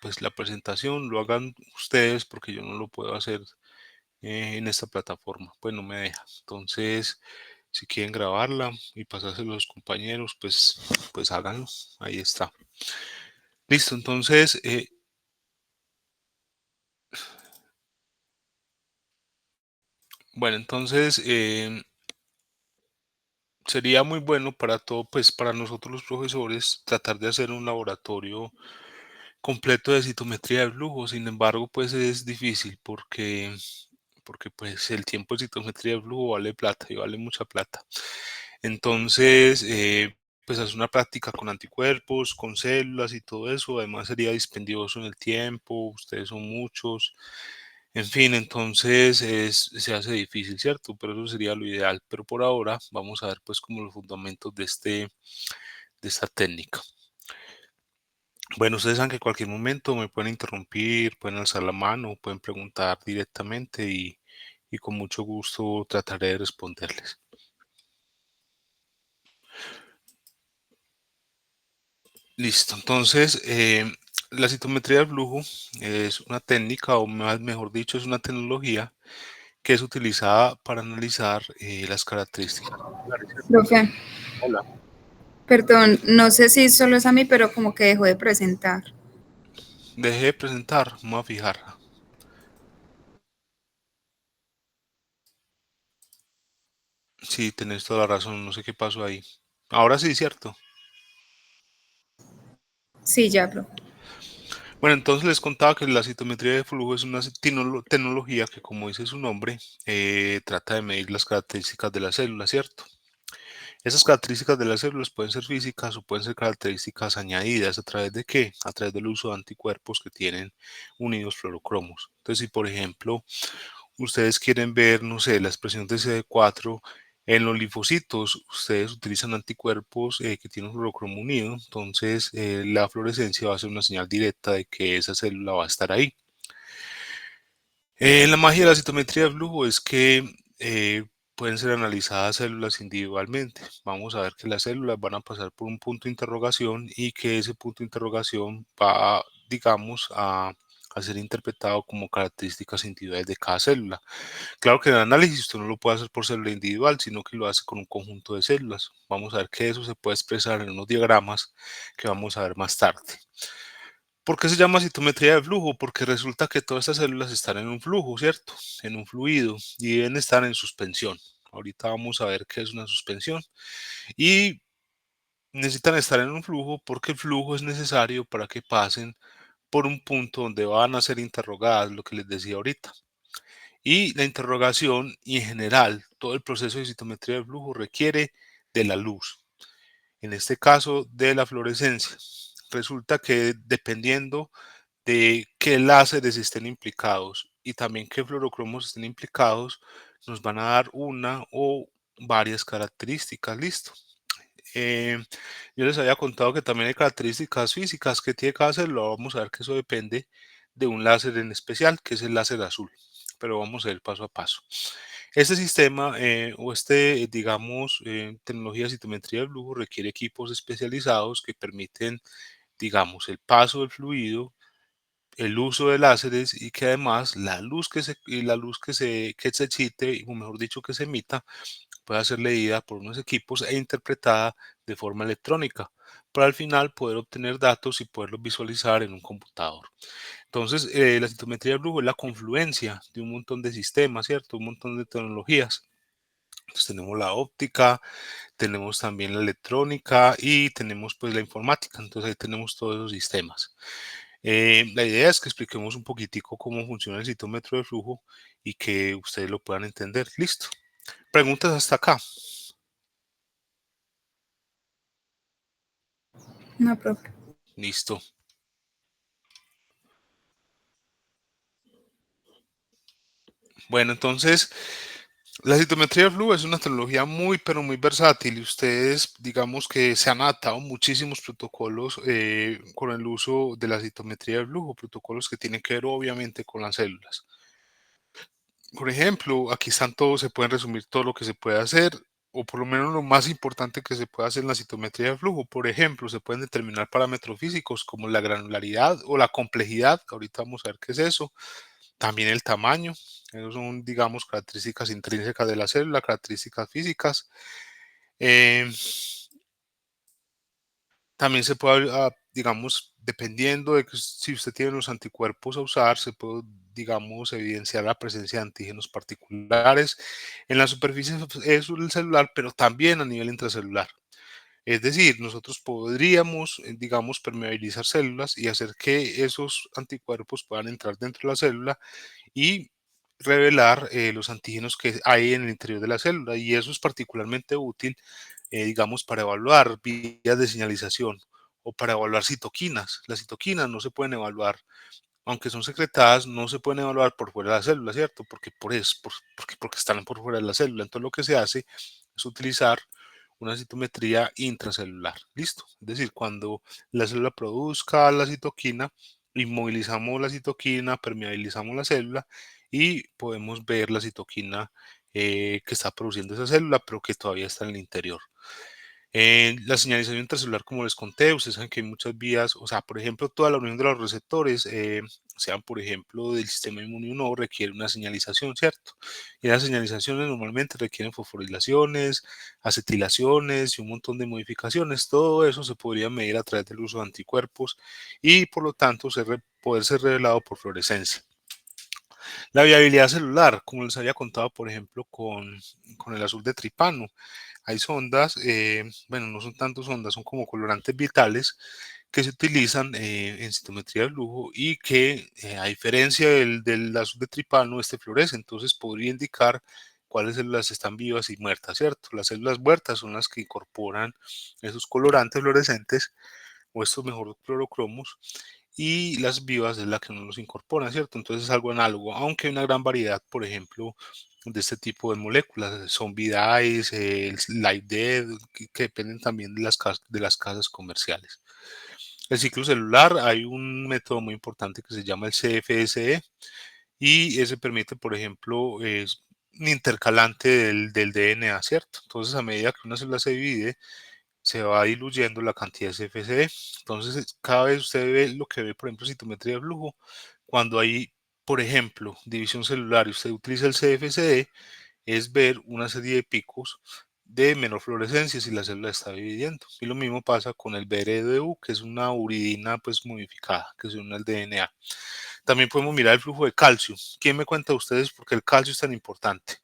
pues la presentación lo hagan ustedes porque yo no lo puedo hacer en esta plataforma, pues no me deja. Entonces, si quieren grabarla y pasárselo a los compañeros, pues háganlo. Ahí está. Listo, entonces, bueno, entonces sería muy bueno para todo, pues para nosotros los profesores, tratar de hacer un laboratorio completo de citometría de flujo. Sin embargo, pues es difícil porque pues el tiempo de citometría de flujo vale plata y vale mucha plata. Entonces, pues hacer una práctica con anticuerpos, con células y todo eso, además sería dispendioso en el tiempo, ustedes son muchos, en fin, entonces se hace difícil, ¿cierto? Pero eso sería lo ideal. Pero por ahora vamos a ver pues como los fundamentos de esta técnica. Bueno, ustedes saben que en cualquier momento me pueden interrumpir, pueden alzar la mano, pueden preguntar directamente y con mucho gusto trataré de responderles. Listo, entonces la citometría del flujo es una técnica, o mejor dicho, es una tecnología que es utilizada para analizar las características celulares, ¿cierto? Profe, Hola. perdón, no sé si solo es a mí, pero como que dejó de presentar. Dejé de presentar, vamos a fijar. Sí, tenés toda la razón, no sé qué pasó ahí. Ahora sí, ¿cierto? Sí, ya, profe. Bueno, entonces les contaba que la citometría de flujo es una tecnología que, como dice su nombre, trata de medir las características de la célula, ¿cierto? Esas características de las células pueden ser físicas o pueden ser características añadidas. ¿A través de qué? A través del uso de anticuerpos que tienen unidos fluorocromos. Entonces, si por ejemplo ustedes quieren ver, no sé, la expresión de CD4 en los linfocitos, ustedes utilizan anticuerpos que tienen un fluorocromo unido, entonces la fluorescencia va a ser una señal directa de que esa célula va a estar ahí. La magia de la citometría de flujo es que pueden ser analizadas células individualmente. Vamos a ver que las células van a pasar por un punto de interrogación y que ese punto de interrogación va, digamos, a ser interpretado como características individuales de cada célula. Claro que el análisis usted no lo puede hacer por célula individual, sino que lo hace con un conjunto de células. Vamos a ver que eso se puede expresar en unos diagramas que vamos a ver más tarde. ¿Por qué se llama citometría de flujo? Porque resulta que todas estas células están en un flujo, ¿cierto? En un fluido y deben estar en suspensión. Ahorita vamos a ver qué es una suspensión. Y necesitan estar en un flujo porque el flujo es necesario para que pasen por un punto donde van a ser interrogadas, lo que les decía ahorita. Y la interrogación y en general todo el proceso de citometría de flujo requiere de la luz, en este caso de la fluorescencia. Resulta que dependiendo de qué láseres estén implicados y también qué fluorocromos estén implicados, nos van a dar una o varias características. Listo. Eh, yo les había contado que también hay características físicas que tiene cada célula. Vamos a ver que eso depende de un láser en especial, que es el láser azul. Pero vamos a ir paso a paso. Este sistema o digamos, tecnología de citometría de flujo requiere equipos especializados que permiten, digamos, el paso del fluido, el uso de láseres y que además la luz que se excite, o mejor dicho, que se emita, pueda ser leída por unos equipos e interpretada de forma electrónica, para al final poder obtener datos y poderlos visualizar en un computador. Entonces, la citometría de flujo es la confluencia de un montón de sistemas, ¿cierto? Un montón de tecnologías. Entonces tenemos la óptica, tenemos también la electrónica y tenemos pues la informática. Entonces ahí tenemos todos esos sistemas. La idea es que expliquemos un poquitico cómo funciona el citómetro de flujo y que ustedes lo puedan entender. Listo. Preguntas hasta acá. No, profe. Listo. Bueno, entonces la citometría de flujo es una tecnología muy, pero muy versátil y ustedes, digamos que se han adaptado muchísimos protocolos con el uso de la citometría de flujo, protocolos que tienen que ver obviamente con las células. Por ejemplo, aquí están todos, se pueden resumir todo lo que se puede hacer. o por lo menos lo más importante que se puede hacer en la citometría de flujo. Por ejemplo, se pueden determinar parámetros físicos como la granularidad o la complejidad. Ahorita vamos a ver qué es eso. También el tamaño. Esos son, digamos, características intrínsecas de la célula, características físicas. Eh, También se puede, digamos, dependiendo de que si usted tiene los anticuerpos a usar, se puede, digamos, evidenciar la presencia de antígenos particulares en la superficie del celular, pero también a nivel intracelular. Es decir, nosotros podríamos, digamos, permeabilizar células y hacer que esos anticuerpos puedan entrar dentro de la célula y revelar los antígenos que hay en el interior de la célula. Y eso es particularmente útil, digamos, para evaluar vías de señalización o para evaluar citoquinas. Las citoquinas no se pueden evaluar, aunque son secretadas, no se pueden evaluar por fuera de la célula, ¿cierto? Porque están por fuera de la célula. Entonces lo que se hace es utilizar una citometría intracelular. ¿Listo? Es decir, cuando la célula produzca la citoquina, inmovilizamos la citoquina, permeabilizamos la célula y podemos ver la citoquina que está produciendo esa célula, pero que todavía está en el interior. La señalización intracelular, como les conté, ustedes saben que hay muchas vías, o sea, por ejemplo, toda la unión de los receptores, sean por ejemplo del sistema inmune o no, requiere una señalización, ¿cierto? Y las señalizaciones normalmente requieren fosforilaciones, acetilaciones y un montón de modificaciones. Todo eso se podría medir a través del uso de anticuerpos y por lo tanto poder ser revelado por fluorescencia. La viabilidad celular, como les había contado, por ejemplo, con el azul de tripano. Hay sondas, bueno, no son tantos sondas, son como colorantes vitales que se utilizan en citometría de flujo y que, a diferencia del azul de tripano, este florece, entonces podría indicar cuáles células están vivas y muertas, ¿cierto? Las células muertas son las que incorporan esos colorantes fluorescentes o estos mejor clorocromos y las vivas es la que no los incorporan, ¿cierto? Entonces es algo análogo, aunque hay una gran variedad, por ejemplo, de este tipo de moléculas, zombie dyes, light dead, que dependen también de las casas comerciales. El ciclo celular, hay un método muy importante que se llama el CFSE y ese permite, por ejemplo, es un intercalante del DNA, ¿cierto? Entonces, a medida que una célula se divide, se va diluyendo la cantidad de CFCD. Entonces, cada vez usted ve lo que ve, por ejemplo, citometría de flujo, cuando hay, por ejemplo, división celular y usted utiliza el CFCD, es ver una serie de picos de menor fluorescencia si la célula está dividiendo. Y lo mismo pasa con el BRDU, que es una uridina pues modificada, que se une al DNA. También podemos mirar el flujo de calcio. ¿Quién me cuenta a ustedes por qué el calcio es tan importante?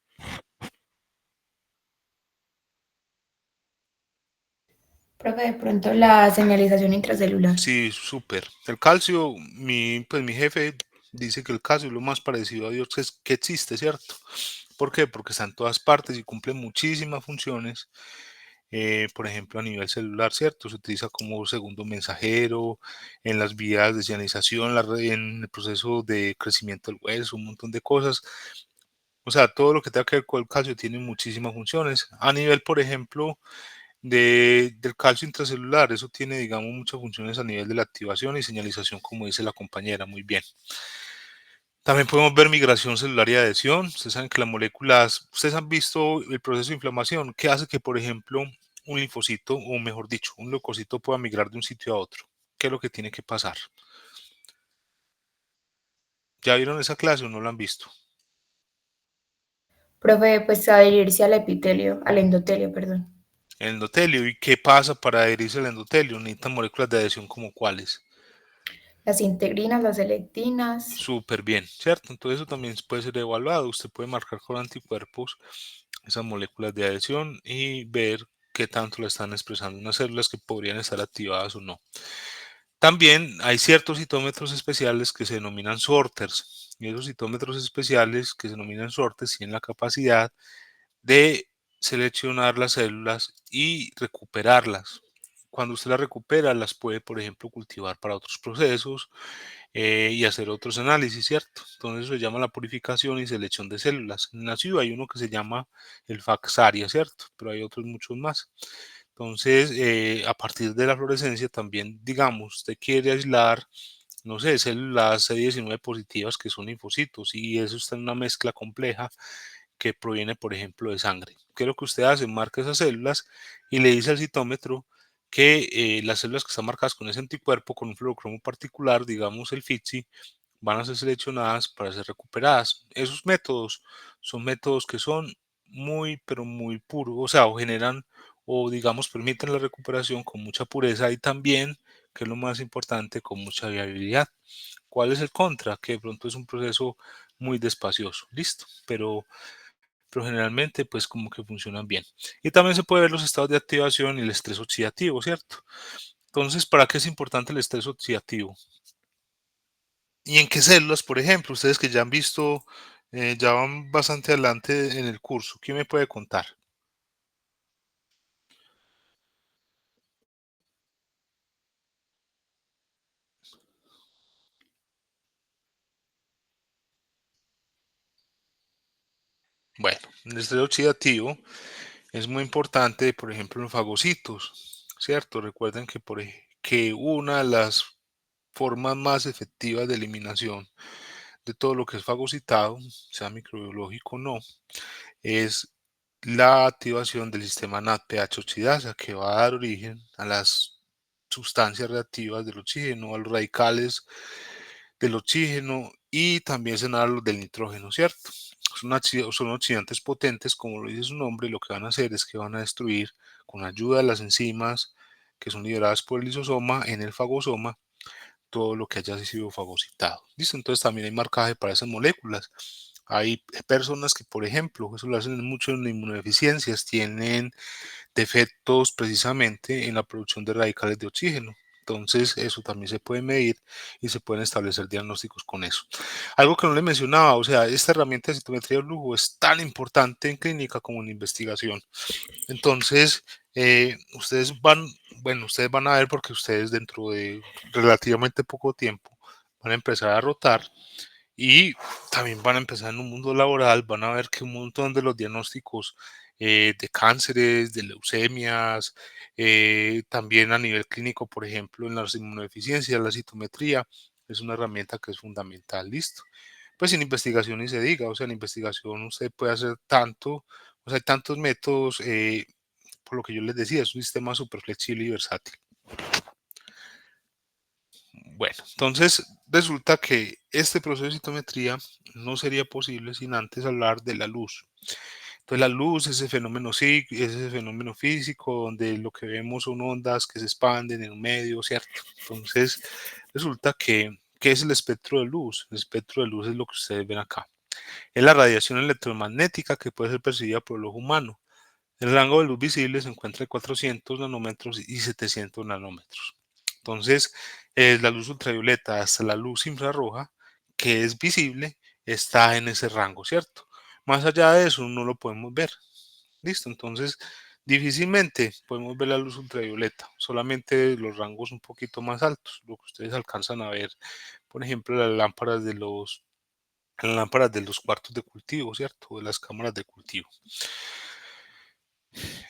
Profe, de pronto la señalización intracelular. Sí, súper. El calcio, pues mi jefe dice que el calcio es lo más parecido a Dios que existe, ¿cierto? ¿Por qué? Porque está en todas partes y cumple muchísimas funciones. Por ejemplo, a nivel celular, ¿cierto? Se utiliza como segundo mensajero en las vías de cianización, en el proceso de crecimiento del hueso, un montón de cosas. O sea, todo lo que tenga que ver con el calcio tiene muchísimas funciones. A nivel, por ejemplo, del calcio intracelular. Eso tiene, digamos, muchas funciones a nivel de la activación y señalización, como dice la compañera, muy bien. También podemos ver migración celular y adhesión. Ustedes saben que las moléculas, ustedes han visto el proceso de inflamación, que hace que, por ejemplo, un linfocito, o mejor dicho, un leucocito pueda migrar de un sitio a otro. ¿Qué es lo que tiene que pasar? ¿Ya vieron esa clase o no la han visto? Profe, pues adherirse al epitelio, al endotelio, perdón. El endotelio. ¿Y qué pasa para adherirse al endotelio? Necesitan moléculas de adhesión como cuáles. Las integrinas, las selectinas. Súper bien, ¿cierto? Entonces eso también puede ser evaluado. Usted puede marcar con anticuerpos esas moléculas de adhesión y ver qué tanto la están expresando unas células que podrían estar activadas o no. También hay ciertos citómetros especiales que se denominan sorters y esos citómetros especiales que se denominan sorters tienen la capacidad de seleccionar las células y recuperarlas. Cuando usted las recupera, las puede, por ejemplo, cultivar para otros procesos y hacer otros análisis, ¿cierto? Entonces eso se llama la purificación y selección de células. En la ciudad hay uno que se llama el Faxaria, ¿cierto? Pero hay otros muchos más. Entonces, a partir de la fluorescencia también, digamos, usted quiere aislar, no sé, células C19 positivas que son linfocitos y eso está en una mezcla compleja que proviene, por ejemplo, de sangre. ¿Qué es lo que usted hace? Marca esas células y le dice al citómetro que las células que están marcadas con ese anticuerpo, con un fluorocromo particular, digamos el FITSI, van a ser seleccionadas para ser recuperadas. Esos métodos son métodos que son muy, pero muy puros, o sea, o generan o digamos permiten la recuperación con mucha pureza y también, que es lo más importante, con mucha viabilidad. ¿Cuál es el contra? Que de pronto es un proceso muy despacioso, listo, pero generalmente pues como que funcionan bien. Y también se puede ver los estados de activación y el estrés oxidativo, ¿cierto? Entonces, ¿para qué es importante el estrés oxidativo? ¿Y en qué células, por ejemplo? Ustedes que ya han visto, ya van bastante adelante en el curso, ¿quién me puede contar? Bueno, el estrés oxidativo es muy importante, por ejemplo, en los fagocitos, ¿cierto? Recuerden que, que una de las formas más efectivas de eliminación de todo lo que es fagocitado, sea microbiológico o no, es la activación del sistema NADPH oxidasa, que va a dar origen a las sustancias reactivas del oxígeno, a los radicales del oxígeno y también se nada los del nitrógeno, ¿cierto? Son oxidantes potentes, como lo dice su nombre, y lo que van a hacer es que van a destruir con ayuda de las enzimas que son liberadas por el lisosoma en el fagosoma todo lo que haya sido fagocitado. ¿Listo? Entonces también hay marcaje para esas moléculas. Hay personas que, por ejemplo, eso lo hacen mucho en inmunodeficiencias, tienen defectos precisamente en la producción de radicales de oxígeno. Entonces, eso también se puede medir y se pueden establecer diagnósticos con eso. Algo que no le mencionaba, o sea, esta herramienta de citometría de flujo es tan importante en clínica como en investigación. Entonces, ustedes van a ver porque ustedes dentro de relativamente poco tiempo van a empezar a rotar y también van a empezar en un mundo laboral, van a ver que un montón de los diagnósticos de cánceres, de leucemias, también a nivel clínico, por ejemplo, en las inmunodeficiencias, la citometría, es una herramienta que es fundamental, listo. Pues en investigación ni se diga, o sea, en investigación usted puede hacer tanto, o sea, hay tantos métodos, por lo que yo les decía, es un sistema súper flexible y versátil. Bueno, entonces resulta que este proceso de citometría no sería posible sin antes hablar de la luz. Entonces la luz es ese fenómeno, ese fenómeno físico donde lo que vemos son ondas que se expanden en un medio, ¿cierto? Entonces resulta que, ¿qué es el espectro de luz? El espectro de luz es lo que ustedes ven acá. Es la radiación electromagnética que puede ser percibida por el ojo humano. El rango de luz visible se encuentra de 400 nanómetros y 700 nanómetros. Entonces, la luz ultravioleta hasta la luz infrarroja, que es visible, está en ese rango, ¿cierto? Más allá de eso, no lo podemos ver. ¿Listo? Entonces, difícilmente podemos ver la luz ultravioleta, solamente los rangos un poquito más altos, lo que ustedes alcanzan a ver, por ejemplo, las lámparas de los cuartos de cultivo, ¿cierto? De las cámaras de cultivo.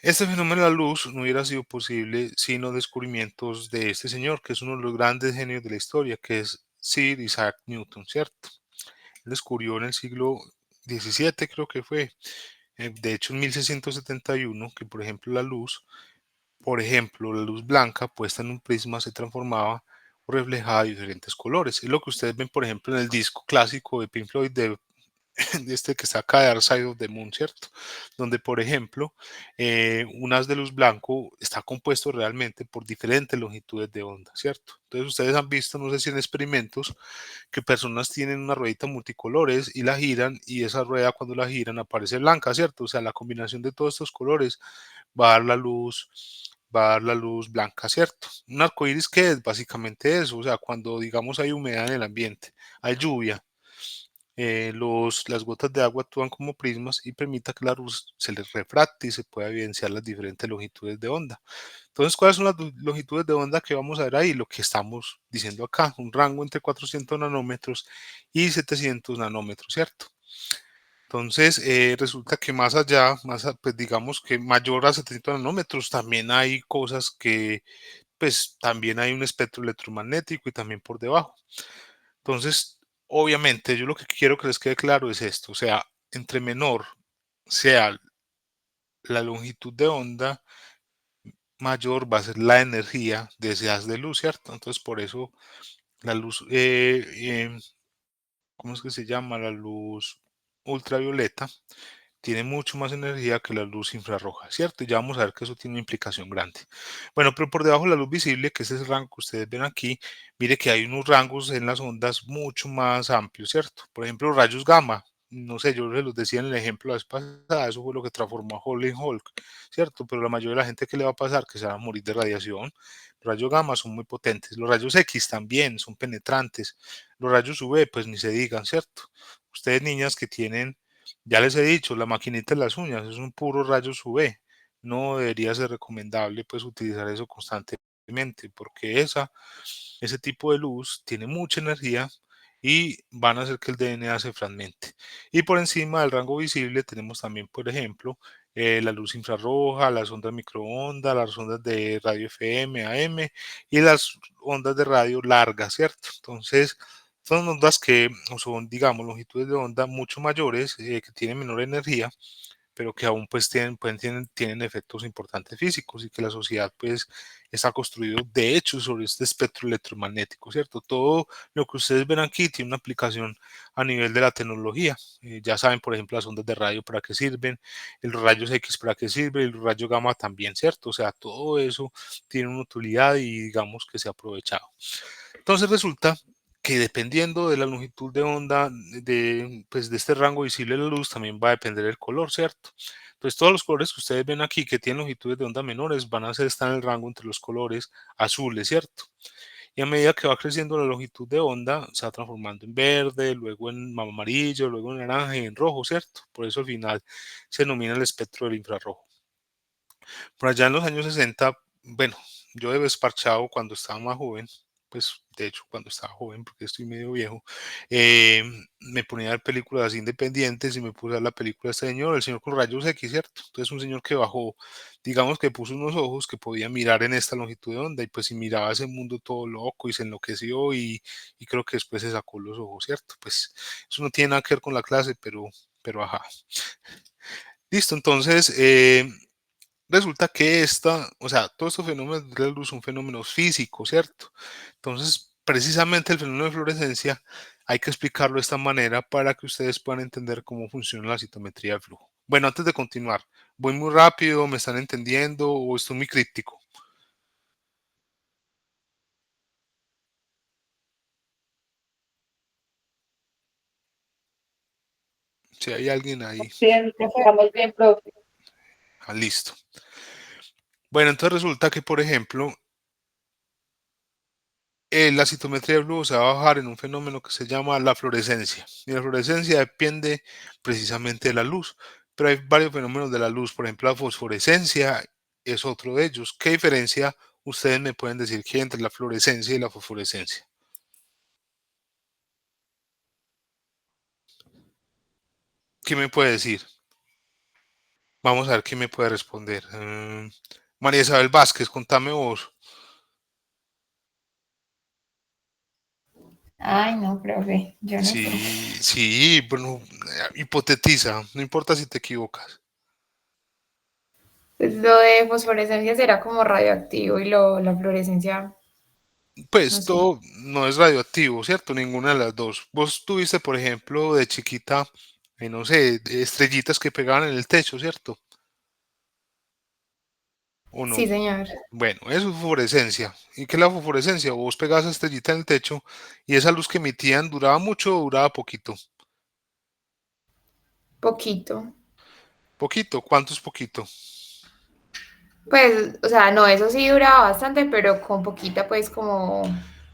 Este fenómeno de la luz no hubiera sido posible sin los descubrimientos de este señor, que es uno de los grandes genios de la historia, que es Sir Isaac Newton, ¿cierto? Él descubrió en el siglo XVII, creo que fue, de hecho en 1671, que por ejemplo, la luz blanca puesta en un prisma se transformaba o reflejaba de diferentes colores. Es lo que ustedes ven, por ejemplo, en el disco clásico de Pink Floyd de este que está acá de Dark Side of the Moon, ¿cierto? Donde, por ejemplo, un haz de luz blanco está compuesto realmente por diferentes longitudes de onda, ¿cierto? Entonces ustedes han visto, no sé si en experimentos, que personas tienen una ruedita multicolores y la giran y esa rueda cuando la giran aparece blanca, ¿cierto? O sea, la combinación de todos estos colores va a dar la luz, va a dar la luz blanca, ¿cierto? Un arco iris, ¿qué es? Básicamente eso, o sea, cuando digamos hay humedad en el ambiente, hay lluvia, las gotas de agua actúan como prismas y permiten que la luz se les refracte y se pueda evidenciar las diferentes longitudes de onda. Entonces, ¿cuáles son las longitudes de onda que vamos a ver ahí? Lo que estamos diciendo acá, un rango entre 400 nanómetros y 700 nanómetros, ¿cierto? Entonces, resulta que más allá, pues digamos que mayor a 700 nanómetros, también hay cosas que, pues también hay un espectro electromagnético y también por debajo. Entonces, obviamente, yo lo que quiero que les quede claro es esto, o sea, entre menor sea la longitud de onda, mayor va a ser la energía de ese haz de luz, ¿cierto? Entonces, por eso la luz, ¿cómo es que se llama? La luz ultravioleta tiene mucho más energía que la luz infrarroja, ¿cierto? Y ya vamos a ver que eso tiene una implicación grande. Bueno, pero por debajo de la luz visible, que es ese rango que ustedes ven aquí, mire que hay unos rangos en las ondas mucho más amplios, ¿cierto? Por ejemplo, los rayos gamma, no sé, yo les los decía en el ejemplo la vez pasada, eso fue lo que transformó a Hall en Hulk, ¿cierto? Pero la mayoría de la gente que le va a pasar, que se va a morir de radiación. Los rayos gamma son muy potentes, los rayos X también son penetrantes, los rayos UV, pues ni se digan, ¿cierto? Ustedes niñas que tienen, ya les he dicho, la maquinita de las uñas es un puro rayos UV. No debería ser recomendable pues utilizar eso constantemente porque ese tipo de luz tiene mucha energía y van a hacer que el DNA se fragmente. Y por encima del rango visible tenemos también, por ejemplo, la luz infrarroja, las ondas microondas, las ondas de radio FM, AM y las ondas de radio largas, ¿cierto? Entonces, son ondas que son, digamos, longitudes de onda mucho mayores, que tienen menor energía, pero que aún pues tienen efectos importantes físicos y que la sociedad pues está construido de hecho sobre este espectro electromagnético, ¿cierto? Todo lo que ustedes ven aquí tiene una aplicación a nivel de la tecnología. Ya saben, por ejemplo, las ondas de radio para qué sirven, los rayos X para qué sirven, el rayo gamma también, ¿cierto? O sea, todo eso tiene una utilidad y digamos que se ha aprovechado. Entonces resulta que dependiendo de la longitud de onda pues de este rango visible de la luz, también va a depender el color, ¿cierto? Pues todos los colores que ustedes ven aquí que tienen longitudes de onda menores van a estar en el rango entre los colores azules, ¿cierto? Y a medida que va creciendo la longitud de onda, se va transformando en verde, luego en amarillo, luego en naranja y en rojo, ¿cierto? Por eso al final se denomina el espectro del infrarrojo. Por allá en los años 60, bueno, yo de desparchado cuando estaba más joven, pues de hecho cuando estaba joven, porque estoy medio viejo, me ponía a ver películas independientes y me puse a ver la película de este señor, el señor con rayos X, ¿cierto? Entonces un señor que bajó, digamos que puso unos ojos que podía mirar en esta longitud de onda y pues si miraba ese mundo todo loco y se enloqueció y creo que después se sacó los ojos, ¿cierto? Pues eso no tiene nada que ver con la clase, pero ajá. Listo, entonces resulta que o sea, todos estos fenómenos de la luz son fenómenos físicos, ¿cierto? Entonces, precisamente el fenómeno de fluorescencia hay que explicarlo de esta manera para que ustedes puedan entender cómo funciona la citometría de flujo. Bueno, antes de continuar, ¿voy muy rápido? ¿Me están entendiendo o estoy muy crítico? Si hay alguien ahí, Bien, estamos bien, profe. listo. Bueno, entonces resulta que, por ejemplo, la citometría de flujo se va a bajar en un fenómeno que se llama la fluorescencia. Y la fluorescencia depende precisamente de la luz, pero hay varios fenómenos de la luz. Por ejemplo, la fosforescencia es otro de ellos. ¿Qué diferencia ustedes me pueden decir que hay entre la fluorescencia y la fosforescencia? ¿Qué me puede decir? Vamos a ver quién me puede responder. María Isabel Vázquez, contame vos. Ay, no, profe, yo no sé. Sí, sí, bueno, hipotetiza, no importa si te equivocas. Pues lo de fosforescencia será como radioactivo y la fluorescencia, no Pues sé. todo no es radioactivo, ¿cierto? Ninguna de las dos. Vos tuviste, por ejemplo, de chiquita, no sé, estrellitas que pegaban en el techo, ¿cierto? ¿O no? Sí, señor. Bueno, eso es fluorescencia. ¿Y qué es la fluorescencia? Vos pegabas esa estrellita en el techo y esa luz que emitían duraba mucho o duraba poquito. Poquito. Poquito, ¿cuánto es poquito? Pues, o sea, no, eso sí duraba bastante, pero con poquita, pues, como...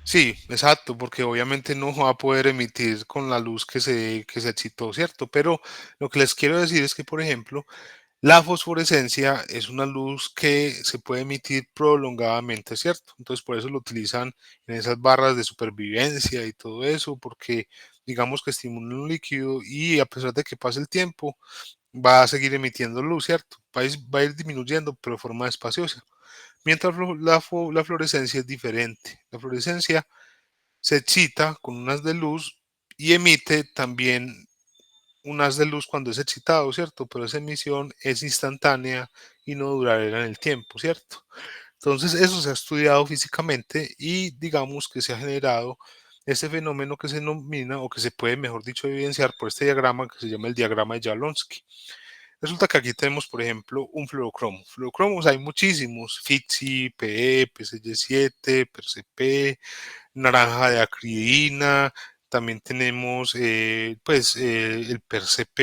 Sí, exacto, porque obviamente no va a poder emitir con la luz que se excitó, ¿cierto? Pero lo que les quiero decir es que, por ejemplo, la fosforescencia es una luz que se puede emitir prolongadamente, ¿cierto? Entonces por eso lo utilizan en esas barras de supervivencia y todo eso, porque digamos que estimulan un líquido y a pesar de que pase el tiempo, va a seguir emitiendo luz, ¿cierto? Va a ir disminuyendo, pero de forma espaciosa. Mientras la fluorescencia es diferente. La fluorescencia se excita con unas de luz y emite también un haz de luz cuando es excitado, ¿cierto? Pero esa emisión es instantánea y no durará en el tiempo, ¿cierto? Entonces, eso se ha estudiado físicamente y digamos que se ha generado este fenómeno que se denomina, o que se puede, mejor dicho, evidenciar por este diagrama que se llama el diagrama de Jablonski. Resulta que aquí tenemos, por ejemplo, un fluorocromo. Fluorocromos hay muchísimos: FITSI, PE, PCY7, PRCP, naranja de acridina, también tenemos el PRCP,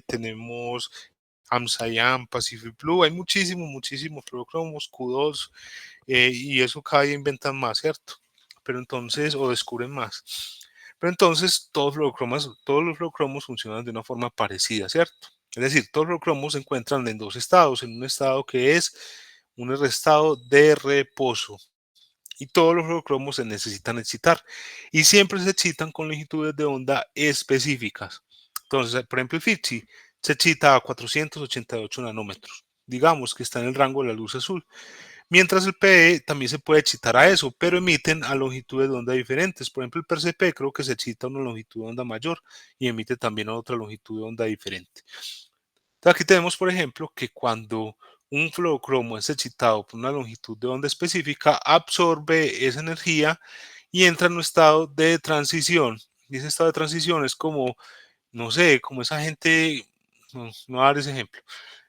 tenemos AMSAYAM, Pacific Blue, hay muchísimos fluorocromos, Q2, y eso cada día inventan más, ¿cierto? Pero entonces, o descubren más. Pero entonces, todos los fluorocromos funcionan de una forma parecida, ¿cierto? Es decir, todos los fluorocromos se encuentran en dos estados: en un estado que es un estado de reposo, y todos los fluorocromos se necesitan excitar, y siempre se excitan con longitudes de onda específicas. Entonces, por ejemplo, el FITSI se excita a 488 nanómetros. Digamos que está en el rango de la luz azul. Mientras el PE también se puede excitar a eso, pero emiten a longitudes de onda diferentes. Por ejemplo, el PRCP creo que se excita a una longitud de onda mayor y emite también a otra longitud de onda diferente. Entonces, aquí tenemos, por ejemplo, que cuando un fluorocromo es excitado por una longitud de onda específica, absorbe esa energía y entra en un estado de transición. Y ese estado de transición es como, no sé, como esa gente, no voy a dar ese ejemplo,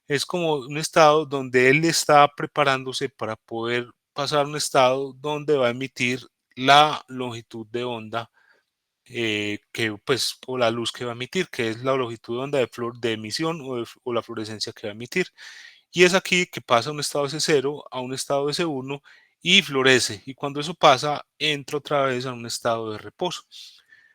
es como un estado donde él está preparándose para poder pasar a un estado donde va a emitir la longitud de onda, que pues, o la luz que va a emitir, que es la longitud de onda de emisión, o la fluorescencia que va a emitir. Y es aquí que pasa un estado S0 a un estado S1 y florece. Y cuando eso pasa, entra otra vez a un estado de reposo.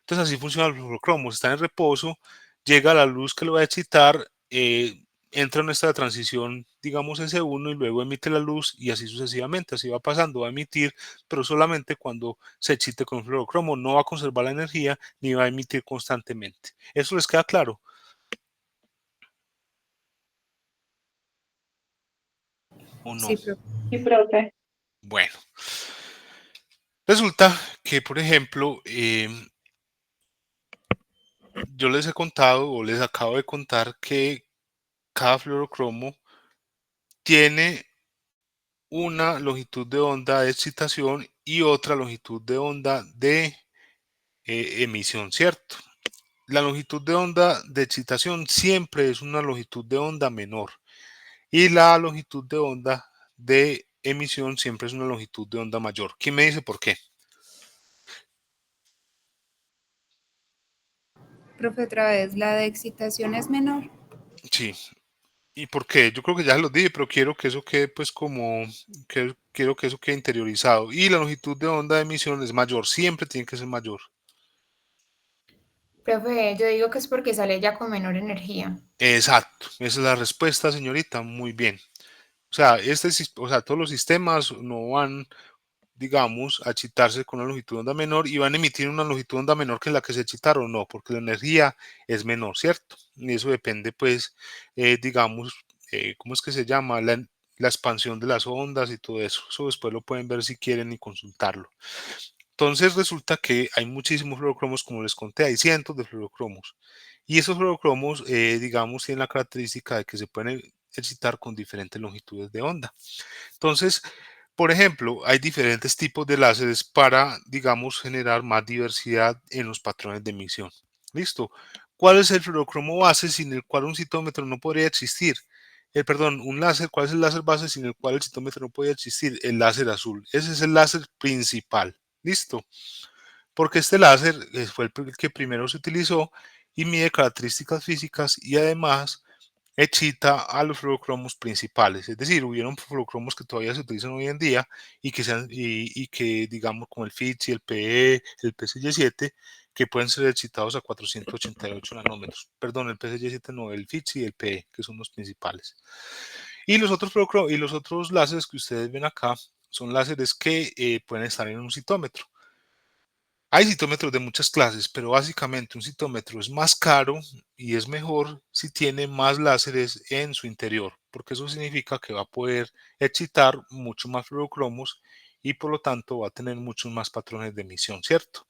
Entonces así funciona el fluorocromo. Está en reposo, llega la luz que lo va a excitar, entra en un estado de transición, digamos S1, y luego emite la luz, y así sucesivamente. Así va pasando, va a emitir, pero solamente cuando se excite con el fluorocromo. No va a conservar la energía ni va a emitir constantemente. ¿Eso les queda claro o no? Sí, profe. Sí, profe. Bueno, resulta que, por ejemplo, yo les he contado, o les acabo de contar, que cada fluorocromo tiene una longitud de onda de excitación y otra longitud de onda de emisión, ¿cierto? La longitud de onda de excitación siempre es una longitud de onda menor, y la longitud de onda de emisión siempre es una longitud de onda mayor. ¿Quién me dice por qué? Profe, otra vez, la de excitación es menor. Sí. ¿Y por qué? Yo creo que ya lo dije, pero quiero que eso quede pues como, quiero que eso quede interiorizado. Y la longitud de onda de emisión es mayor, siempre tiene que ser mayor. Profe, yo digo que es porque sale ya con menor energía. Exacto, esa es la respuesta, señorita, muy bien. O sea, o sea, todos los sistemas no van, digamos, a excitarse con una longitud de onda menor y van a emitir una longitud de onda menor que la que se excitaron, no, porque la energía es menor, ¿cierto? Y eso depende, pues, digamos, ¿cómo es que se llama? La expansión de las ondas y todo eso. Eso después lo pueden ver si quieren y consultarlo. Entonces resulta que hay muchísimos fluorocromos, como les conté, hay cientos de fluorocromos. Y esos fluorocromos, digamos, tienen la característica de que se pueden excitar con diferentes longitudes de onda. Entonces, por ejemplo, hay diferentes tipos de láseres para, digamos, generar más diversidad en los patrones de emisión. ¿Listo? ¿Cuál es el fluorocromo base sin el cual un citómetro no podría existir? Perdón, un láser, ¿cuál es el láser base sin el cual el citómetro no podría existir? El láser azul. Ese es el láser principal. ¿Listo? Porque este láser fue el que primero se utilizó y mide características físicas, y además excita a los fluorocromos principales. Es decir, hubieron fluorocromos que todavía se utilizan hoy en día y que, digamos, como el FITSI, el PE, el PCY7, que pueden ser excitados a 488 nanómetros. Perdón, el PCY7 no, el FITSI y el PE, que son los principales. Y los otros láseres que ustedes ven acá son láseres que pueden estar en un citómetro. Hay citómetros de muchas clases, pero básicamente un citómetro es más caro y es mejor si tiene más láseres en su interior, porque eso significa que va a poder excitar mucho más fluorocromos y por lo tanto va a tener muchos más patrones de emisión, ¿cierto?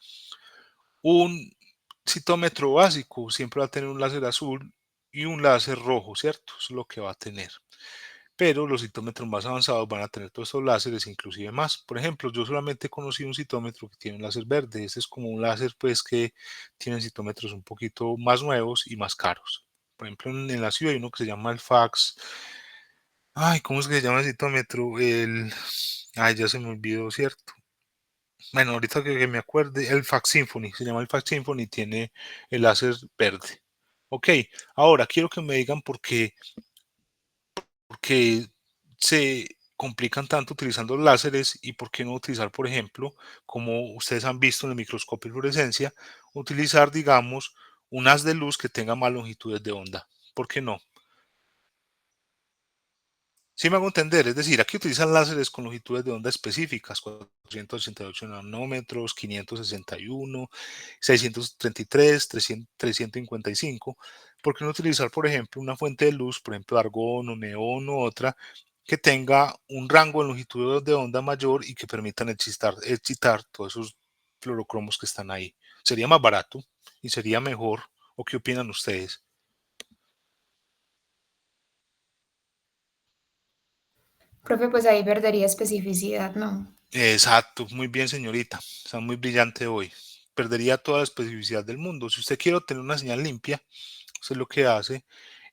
Un citómetro básico siempre va a tener un láser azul y un láser rojo, ¿cierto? Eso es lo que va a tener. Pero los citómetros más avanzados van a tener todos estos láseres, inclusive más. Por ejemplo, yo solamente conocí un citómetro que tiene un láser verde. Este es como un láser, pues, que tiene citómetros un poquito más nuevos y más caros. Por ejemplo, en la ciudad hay uno que se llama el Fax. Ay, ¿cómo es que se llama el citómetro? Ay, ya se me olvidó, ¿cierto? Bueno, ahorita que me acuerde, el Fax Symphony, se llama el Fax Symphony, tiene el láser verde. Ok, ahora quiero que me digan por qué se complican tanto utilizando láseres y por qué no utilizar, por ejemplo, como ustedes han visto en el microscopio de fluorescencia, utilizar, digamos, un haz de luz que tenga más longitudes de onda. ¿Por qué no? Sí me hago entender, es decir, aquí utilizan láseres con longitudes de onda específicas, 488 nanómetros, 561, 633, 355. ¿Por qué no utilizar, por ejemplo, una fuente de luz, por ejemplo, argón o neón o otra, que tenga un rango de longitud de onda mayor y que permitan excitar todos esos fluorocromos que están ahí? Sería más barato y sería mejor. ¿O qué opinan ustedes? Profe, pues ahí perdería especificidad, ¿no? Exacto, muy bien, señorita. Está muy brillante hoy. Perdería toda la especificidad del mundo. Si usted quiere obtener una señal limpia, usted lo que hace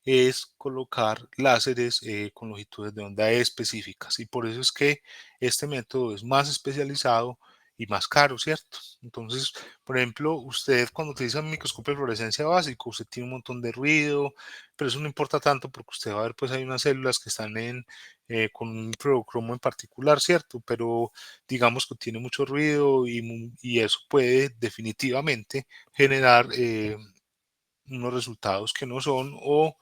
es colocar láseres con longitudes de onda específicas. Y por eso es que este método es más especializado y más caro, ¿cierto? Entonces, por ejemplo, usted cuando utiliza un microscopio de fluorescencia básico, usted tiene un montón de ruido, pero eso no importa tanto porque usted va a ver, pues hay unas células que están con un fluorocromo en particular, ¿cierto? Pero digamos que tiene mucho ruido y eso puede definitivamente generar unos resultados que no son o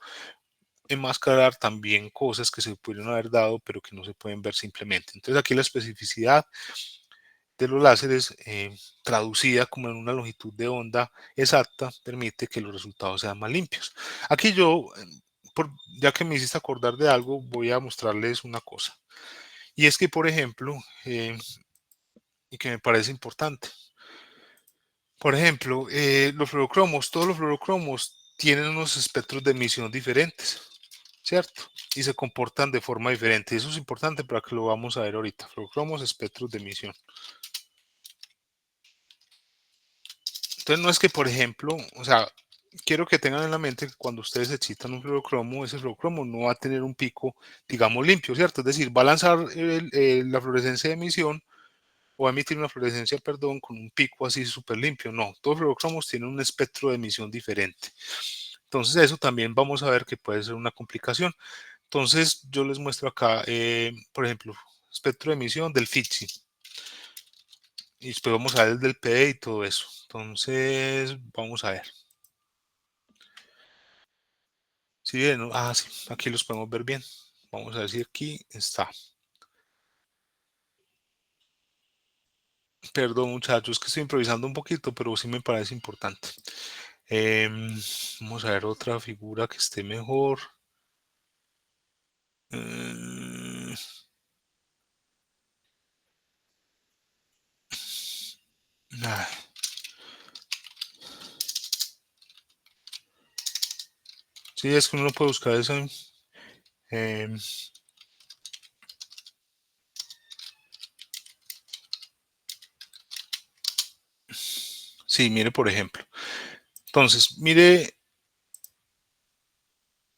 enmascarar también cosas que se pudieron haber dado pero que no se pueden ver simplemente. Entonces aquí la especificidad de los láseres traducida como en una longitud de onda exacta permite que los resultados sean más limpios. Aquí yo, ya que me hiciste acordar de algo, voy a mostrarles una cosa. Y es que, por ejemplo, y que me parece importante, por ejemplo, los fluorocromos, todos los fluorocromos tienen unos espectros de emisión diferentes, ¿cierto? Y se comportan de forma diferente. Eso es importante para que lo vamos a ver ahorita. Fluorocromos, espectros de emisión. Entonces no es que, por ejemplo, o sea, quiero que tengan en la mente que cuando ustedes excitan un fluorocromo, ese fluorocromo no va a tener un pico, digamos, limpio, ¿cierto? Es decir, va a lanzar la fluorescencia de emisión o va a emitir una fluorescencia, perdón, con un pico así súper limpio. No, todos los fluorocromos tienen un espectro de emisión diferente. Entonces eso también vamos a ver que puede ser una complicación. Entonces yo les muestro acá, por ejemplo, espectro de emisión del FITSI. Y después vamos a ver el del PD y todo eso. Entonces vamos a ver. ¿Sí ven? Ah, sí, aquí los podemos ver bien. Vamos a ver si aquí está. Perdón muchachos, que estoy improvisando un poquito, pero sí me parece importante. Vamos a ver otra figura que esté mejor. Mm, ah, sí, es que uno puede buscar eso. em, sí, mire, por ejemplo. Entonces, mire.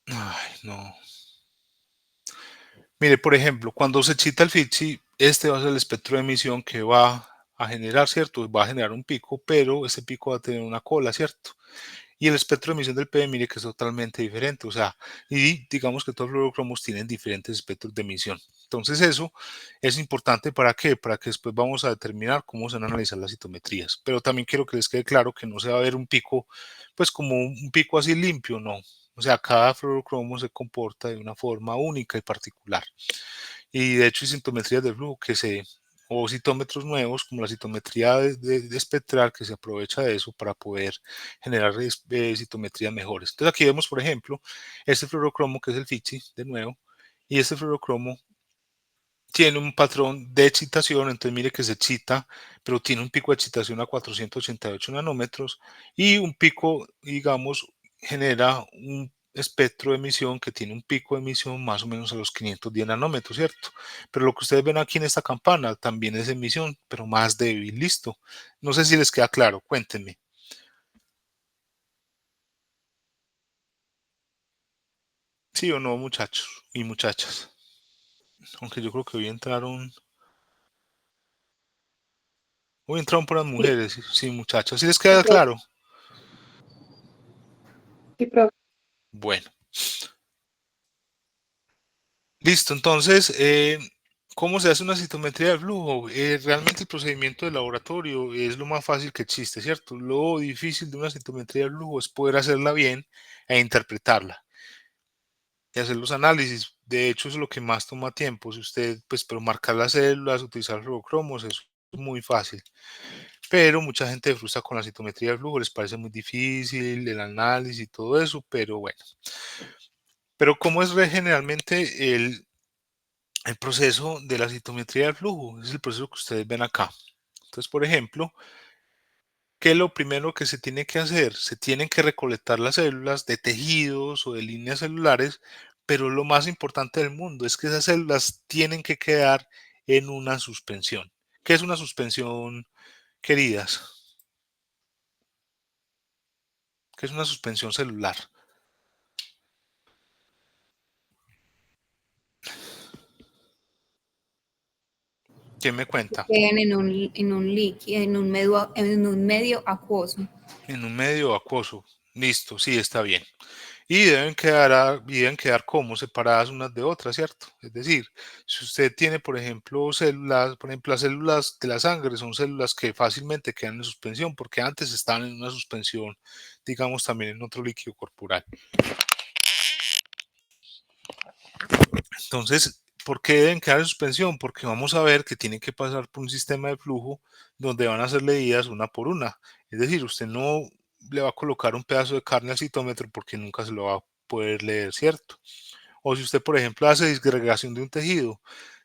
Ay, no. Mire, por ejemplo, cuando se excita el FITSI, este va a ser el espectro de emisión que va a generar, ¿cierto? Va a generar un pico, pero ese pico va a tener una cola, ¿cierto? Y el espectro de emisión del PE, mire que es totalmente diferente, o sea, y digamos que todos los fluorocromos tienen diferentes espectros de emisión. Entonces eso es importante ¿para qué? Para que después vamos a determinar cómo se van a analizar las citometrías. Pero también quiero que les quede claro que no se va a ver un pico, pues como un pico así limpio, no. O sea, cada fluorocromo se comporta de una forma única y particular. Y de hecho hay citometrías de flujo o citómetros nuevos, como la citometría de espectral, que se aprovecha de eso para poder generar citometrías mejores. Entonces aquí vemos, por ejemplo, este fluorocromo que es el FITSI, de nuevo, y este fluorocromo tiene un patrón de excitación, entonces mire que se excita, pero tiene un pico de excitación a 488 nanómetros y un pico, digamos, genera un espectro de emisión que tiene un pico de emisión más o menos a los 510 nanómetros, ¿cierto? Pero lo que ustedes ven aquí en esta campana también es emisión, pero más débil, listo. No sé si les queda claro, cuéntenme. ¿Sí o no, muchachos y muchachas? Aunque yo creo que hoy entraron por las Sí, mujeres, sí, muchachas. ¿Sí les sí, queda profe. claro? Sí, profe. Bueno. Listo, entonces, ¿cómo se hace una citometría de flujo? Realmente el procedimiento de laboratorio es lo más fácil que existe, ¿cierto? Lo difícil de una citometría de flujo es poder hacerla bien e interpretarla y hacer los análisis. De hecho, es lo que más toma tiempo. Si usted, pues, pero marcar las células, utilizar fluorocromos, eso es muy fácil. Pero mucha gente se frustra con la citometría de flujo, les parece muy difícil el análisis y todo eso, pero bueno. Pero ¿cómo es generalmente el proceso de la citometría del flujo? Es el proceso que ustedes ven acá. Entonces, por ejemplo, ¿qué es lo primero que se tiene que hacer? Se tienen que recolectar las células de tejidos o de líneas celulares, pero lo más importante del mundo es que esas células tienen que quedar en una suspensión. ¿Qué es una suspensión, queridas? ¿Qué es una suspensión celular? ¿Quién me cuenta? Queden en un líquido, en un medio acuoso. En un medio acuoso. Listo, sí, está bien. Y deben quedar como separadas unas de otras, ¿cierto? Es decir, si usted tiene, por ejemplo, células, por ejemplo, las células de la sangre son células que fácilmente quedan en suspensión porque antes estaban en una suspensión, digamos, también en otro líquido corporal. Entonces, ¿por qué deben quedar en suspensión? Porque vamos a ver que tienen que pasar por un sistema de flujo donde van a ser leídas una por una. Es decir, usted no le va a colocar un pedazo de carne al citómetro porque nunca se lo va a poder leer, ¿cierto? O si usted, por ejemplo, hace disgregación de un tejido,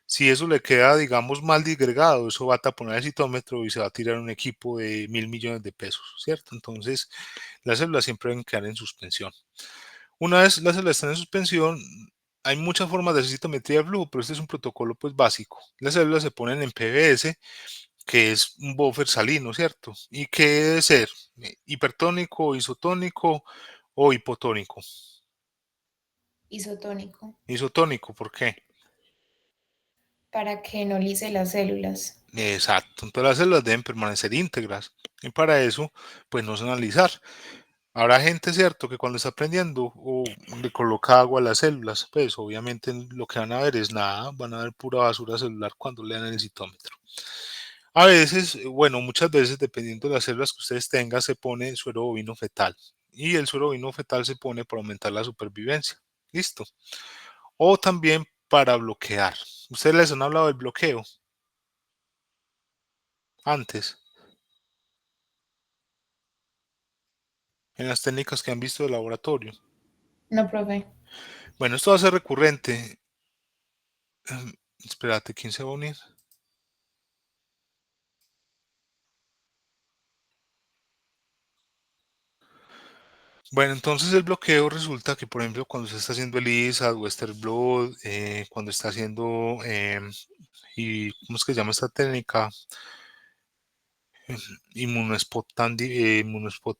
si eso le queda, digamos, mal disgregado, eso va a taponar el citómetro y se va a tirar un equipo de 1.000 millones de pesos, ¿cierto? Entonces, las células siempre deben quedar en suspensión. Una vez las células están en suspensión, hay muchas formas de hacer citometría de flujo, pero este es un protocolo pues básico. Las células se ponen en PBS, que es un buffer salino, ¿cierto? ¿Y qué debe ser? ¿Hipertónico, isotónico o hipotónico? Isotónico, Isotónico, ¿por qué? para que no lice las células. Exacto, entonces las células deben permanecer íntegras y para eso, pues no se analizar. Habrá gente, cierto, que cuando está aprendiendo o le coloca agua a las células, pues obviamente lo que van a ver es nada, van a ver pura basura celular cuando lean el citómetro. A veces, bueno, muchas veces, dependiendo de las células que ustedes tengan, se pone suero bovino fetal y el suero bovino fetal se pone para aumentar la supervivencia. Listo. O también para bloquear. ¿Ustedes les han hablado del bloqueo antes? En las técnicas que han visto de laboratorio. No, profe. Bueno, esto va a ser recurrente. Espérate, ¿quién se va a unir? Bueno, entonces el bloqueo resulta que, por ejemplo, cuando se está haciendo el ISA, Western Blot, cuando está haciendo, y ¿cómo es que se llama esta técnica? Inmunospot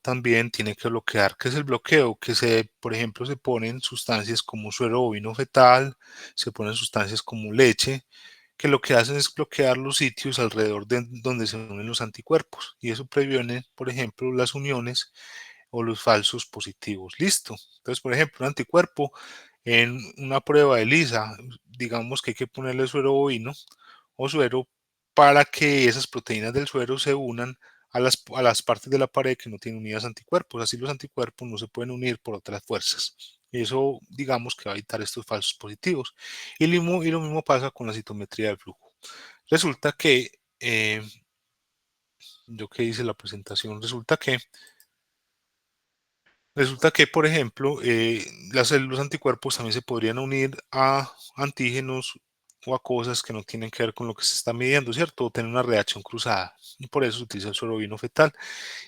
también tiene que bloquear. ¿Qué es el bloqueo? Que por ejemplo, se ponen sustancias como suero bovino fetal, se ponen sustancias como leche, que lo que hacen es bloquear los sitios alrededor de donde se unen los anticuerpos y eso previene, por ejemplo, las uniones o los falsos positivos. Listo. Entonces, por ejemplo, un anticuerpo en una prueba de ELISA, digamos que hay que ponerle suero bovino o suero para que esas proteínas del suero se unan a las partes de la pared que no tienen unidas anticuerpos. Así los anticuerpos no se pueden unir por otras fuerzas. Eso, digamos, que va a evitar estos falsos positivos. Y lo mismo pasa con la citometría del flujo. Resulta que, yo que hice la presentación, resulta que, por ejemplo, los anticuerpos también se podrían unir a antígenos o a cosas que no tienen que ver con lo que se está midiendo, ¿cierto? O tener una reacción cruzada. Y por eso se utiliza el suero vino fetal.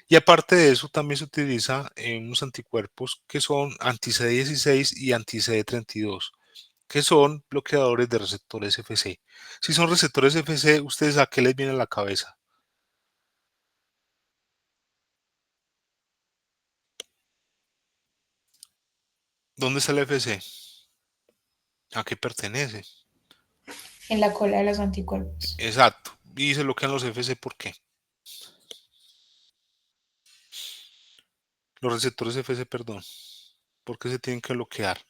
Y aparte de eso, también se utiliza unos anticuerpos que son anti-CD16 y anti-CD32, que son bloqueadores de receptores FC. Si son receptores FC, ¿ustedes a qué les viene a la cabeza? ¿Dónde está el FC? ¿A qué pertenece? En la cola de los anticuerpos. Exacto. Y se bloquean los FC, ¿por qué? Los receptores FC, perdón. ¿Por qué se tienen que bloquear?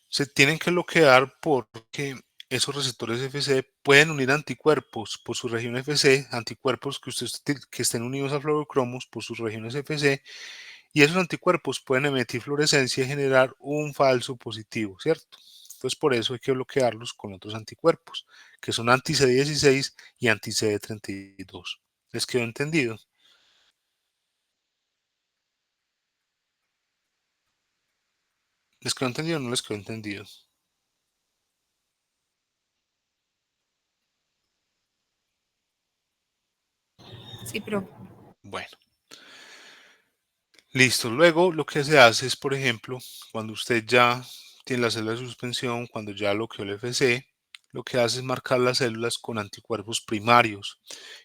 Se tienen que bloquear porque esos receptores FC pueden unir anticuerpos por su región FC, anticuerpos que estén unidos a fluorocromos por sus regiones FC, y esos anticuerpos pueden emitir fluorescencia y generar un falso positivo, ¿cierto? Entonces por eso hay que bloquearlos con otros anticuerpos, que son anti-CD16 y anti-CD32. ¿Les quedó entendido? ¿Les quedó entendido o no les quedó entendido? Sí, pero Bueno, listo. Luego lo que se hace es, por ejemplo, cuando usted ya tiene la célula de suspensión, cuando ya bloqueó el FC, lo que hace es marcar las células con anticuerpos primarios.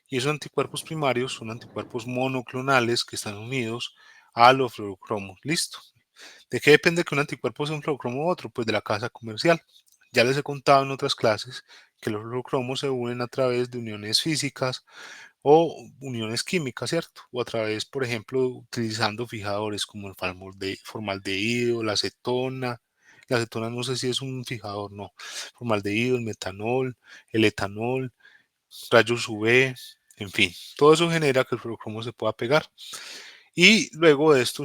Y esos anticuerpos primarios son anticuerpos monoclonales que están unidos a los fluorocromos. Listo. ¿De qué depende que un anticuerpo sea un fluorocromo u otro? Pues de la casa comercial. Ya les he contado en otras clases que los fluorocromos se unen a través de uniones físicas o uniones químicas, ¿cierto? O a través, por ejemplo, utilizando fijadores como el formaldehído, la acetona. La acetona no sé si es un fijador, no. Formaldehído, el metanol, el etanol, rayos UV, en fin. Todo eso genera que el fluorocromo se pueda pegar. Y luego de esto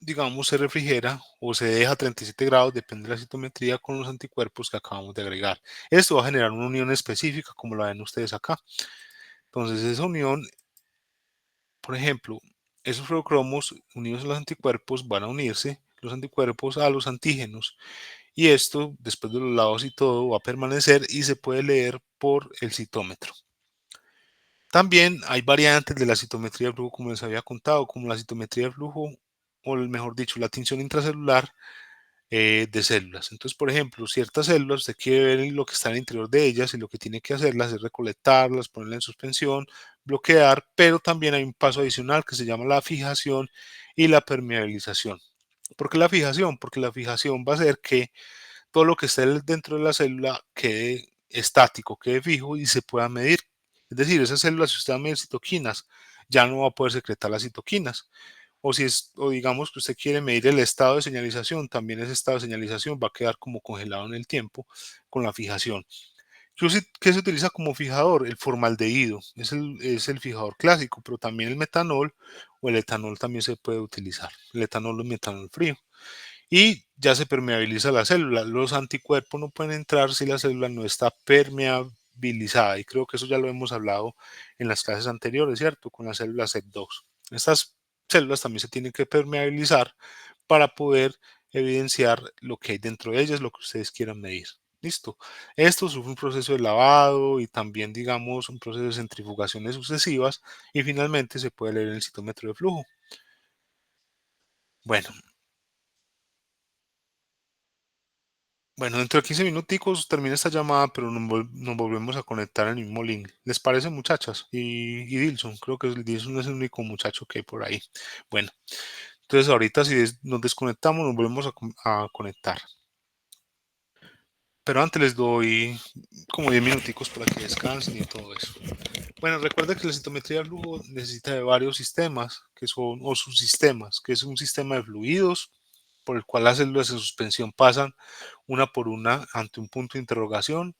digamos, se refrigera o se deja a 37 grados, depende de la citometría, con los anticuerpos que acabamos de agregar. Esto va a generar una unión específica, como la ven ustedes acá. Entonces, esa unión, por ejemplo, esos fluorocromos unidos a los anticuerpos van a unirse los anticuerpos a los antígenos. Y esto, después de los lados y todo, va a permanecer y se puede leer por el citómetro. También hay variantes de la citometría de flujo, como les había contado, como la citometría de flujo, o mejor dicho, la tinción intracelular de células. Entonces, por ejemplo, ciertas células, usted quiere ver lo que está en el interior de ellas y lo que tiene que hacerlas es recolectarlas, ponerlas en suspensión, bloquear, pero también hay un paso adicional que se llama la fijación y la permeabilización. ¿Por qué la fijación? Porque la fijación va a hacer que todo lo que esté dentro de la célula quede estático, quede fijo y se pueda medir. Es decir, esas células, si usted va a medir citoquinas, ya no va a poder secretar las citoquinas. O digamos que usted quiere medir el estado de señalización, también ese estado de señalización va a quedar como congelado en el tiempo con la fijación. ¿Qué se utiliza como fijador? El formaldehído, es el fijador clásico, pero también el metanol o el etanol también se puede utilizar. El etanol o el metanol frío y ya se permeabiliza la célula. Los anticuerpos no pueden entrar si la célula no está permeabilizada y creo que eso ya lo hemos hablado en las clases anteriores, ¿cierto? Con las células CD2. Estas células también se tienen que permeabilizar para poder evidenciar lo que hay dentro de ellas, lo que ustedes quieran medir. Listo. Esto sufre un proceso de lavado y también, digamos, un proceso de centrifugaciones sucesivas y finalmente se puede leer el citómetro de flujo. Bueno, Bueno, dentro de 15 minuticos termina esta llamada, pero nos volvemos a conectar en el mismo link. ¿Les parece, muchachas? Y Dilson, creo que Dilson es el único muchacho que hay por ahí. Bueno, entonces ahorita si nos desconectamos, nos volvemos a conectar. Pero antes les doy como 10 minuticos para que descansen y todo eso. Bueno, recuerda que la citometría de flujo necesita de varios sistemas, que son, o subsistemas, que es un sistema de fluidos por el cual las células en suspensión pasan una por una ante un punto de interrogación,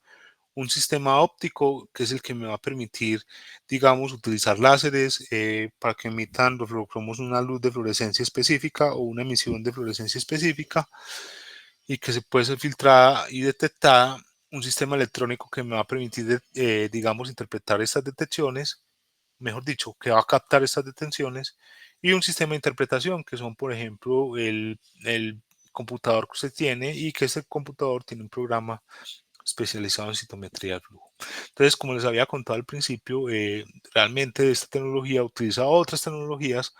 un sistema óptico que es el que me va a permitir, digamos, utilizar láseres para que emitan los fluorocromos una luz de fluorescencia específica o una emisión de fluorescencia específica y que se puede ser filtrada y detectada, un sistema electrónico que me va a permitir, digamos, interpretar estas detecciones, mejor dicho, que va a captar estas detenciones, y un sistema de interpretación, que son, por ejemplo, el computador que usted tiene y que ese computador tiene un programa especializado en citometría de flujo. Entonces, como les había contado al principio, realmente esta tecnología utiliza otras tecnologías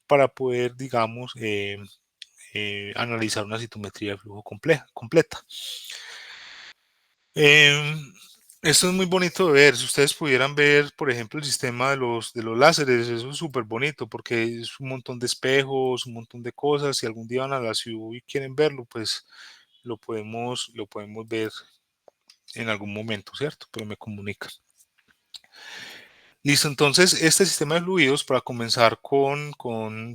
para poder, digamos, analizar una citometría de flujo completa. Esto es muy bonito de ver. Si ustedes pudieran ver, por ejemplo, el sistema de los láseres, eso es súper bonito porque es un montón de espejos, un montón de cosas. Si algún día van a la ciudad y quieren verlo, pues lo podemos ver en algún momento, ¿cierto? Pero me comunican. Listo, entonces este sistema de fluidos, para comenzar con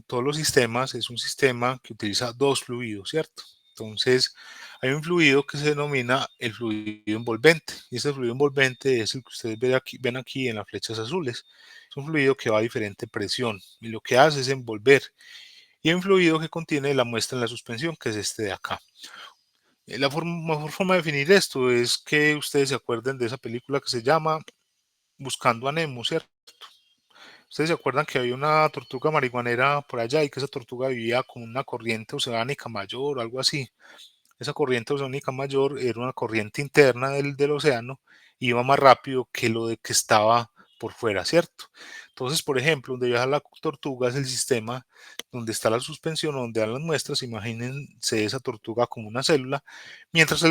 todos los sistemas, es un sistema que utiliza dos fluidos, ¿cierto? Entonces, hay un fluido que se denomina el fluido envolvente, y este fluido envolvente es el que ustedes ven aquí en las flechas azules. Es un fluido que va a diferente presión, y lo que hace es envolver. Y hay un fluido que contiene la muestra en la suspensión, que es este de acá. La mejor forma de definir esto es que ustedes se acuerden de esa película que se llama Buscando a Nemo, ¿cierto? Ustedes se acuerdan que había una tortuga marihuanera por allá y que esa tortuga vivía con una corriente oceánica mayor o algo así. Esa corriente oceánica mayor era una corriente interna del océano y iba más rápido que lo de que estaba por fuera, ¿cierto? Entonces, por ejemplo, donde viaja la tortuga es el sistema donde está la suspensión, donde dan las muestras. Imagínense esa tortuga como una célula, mientras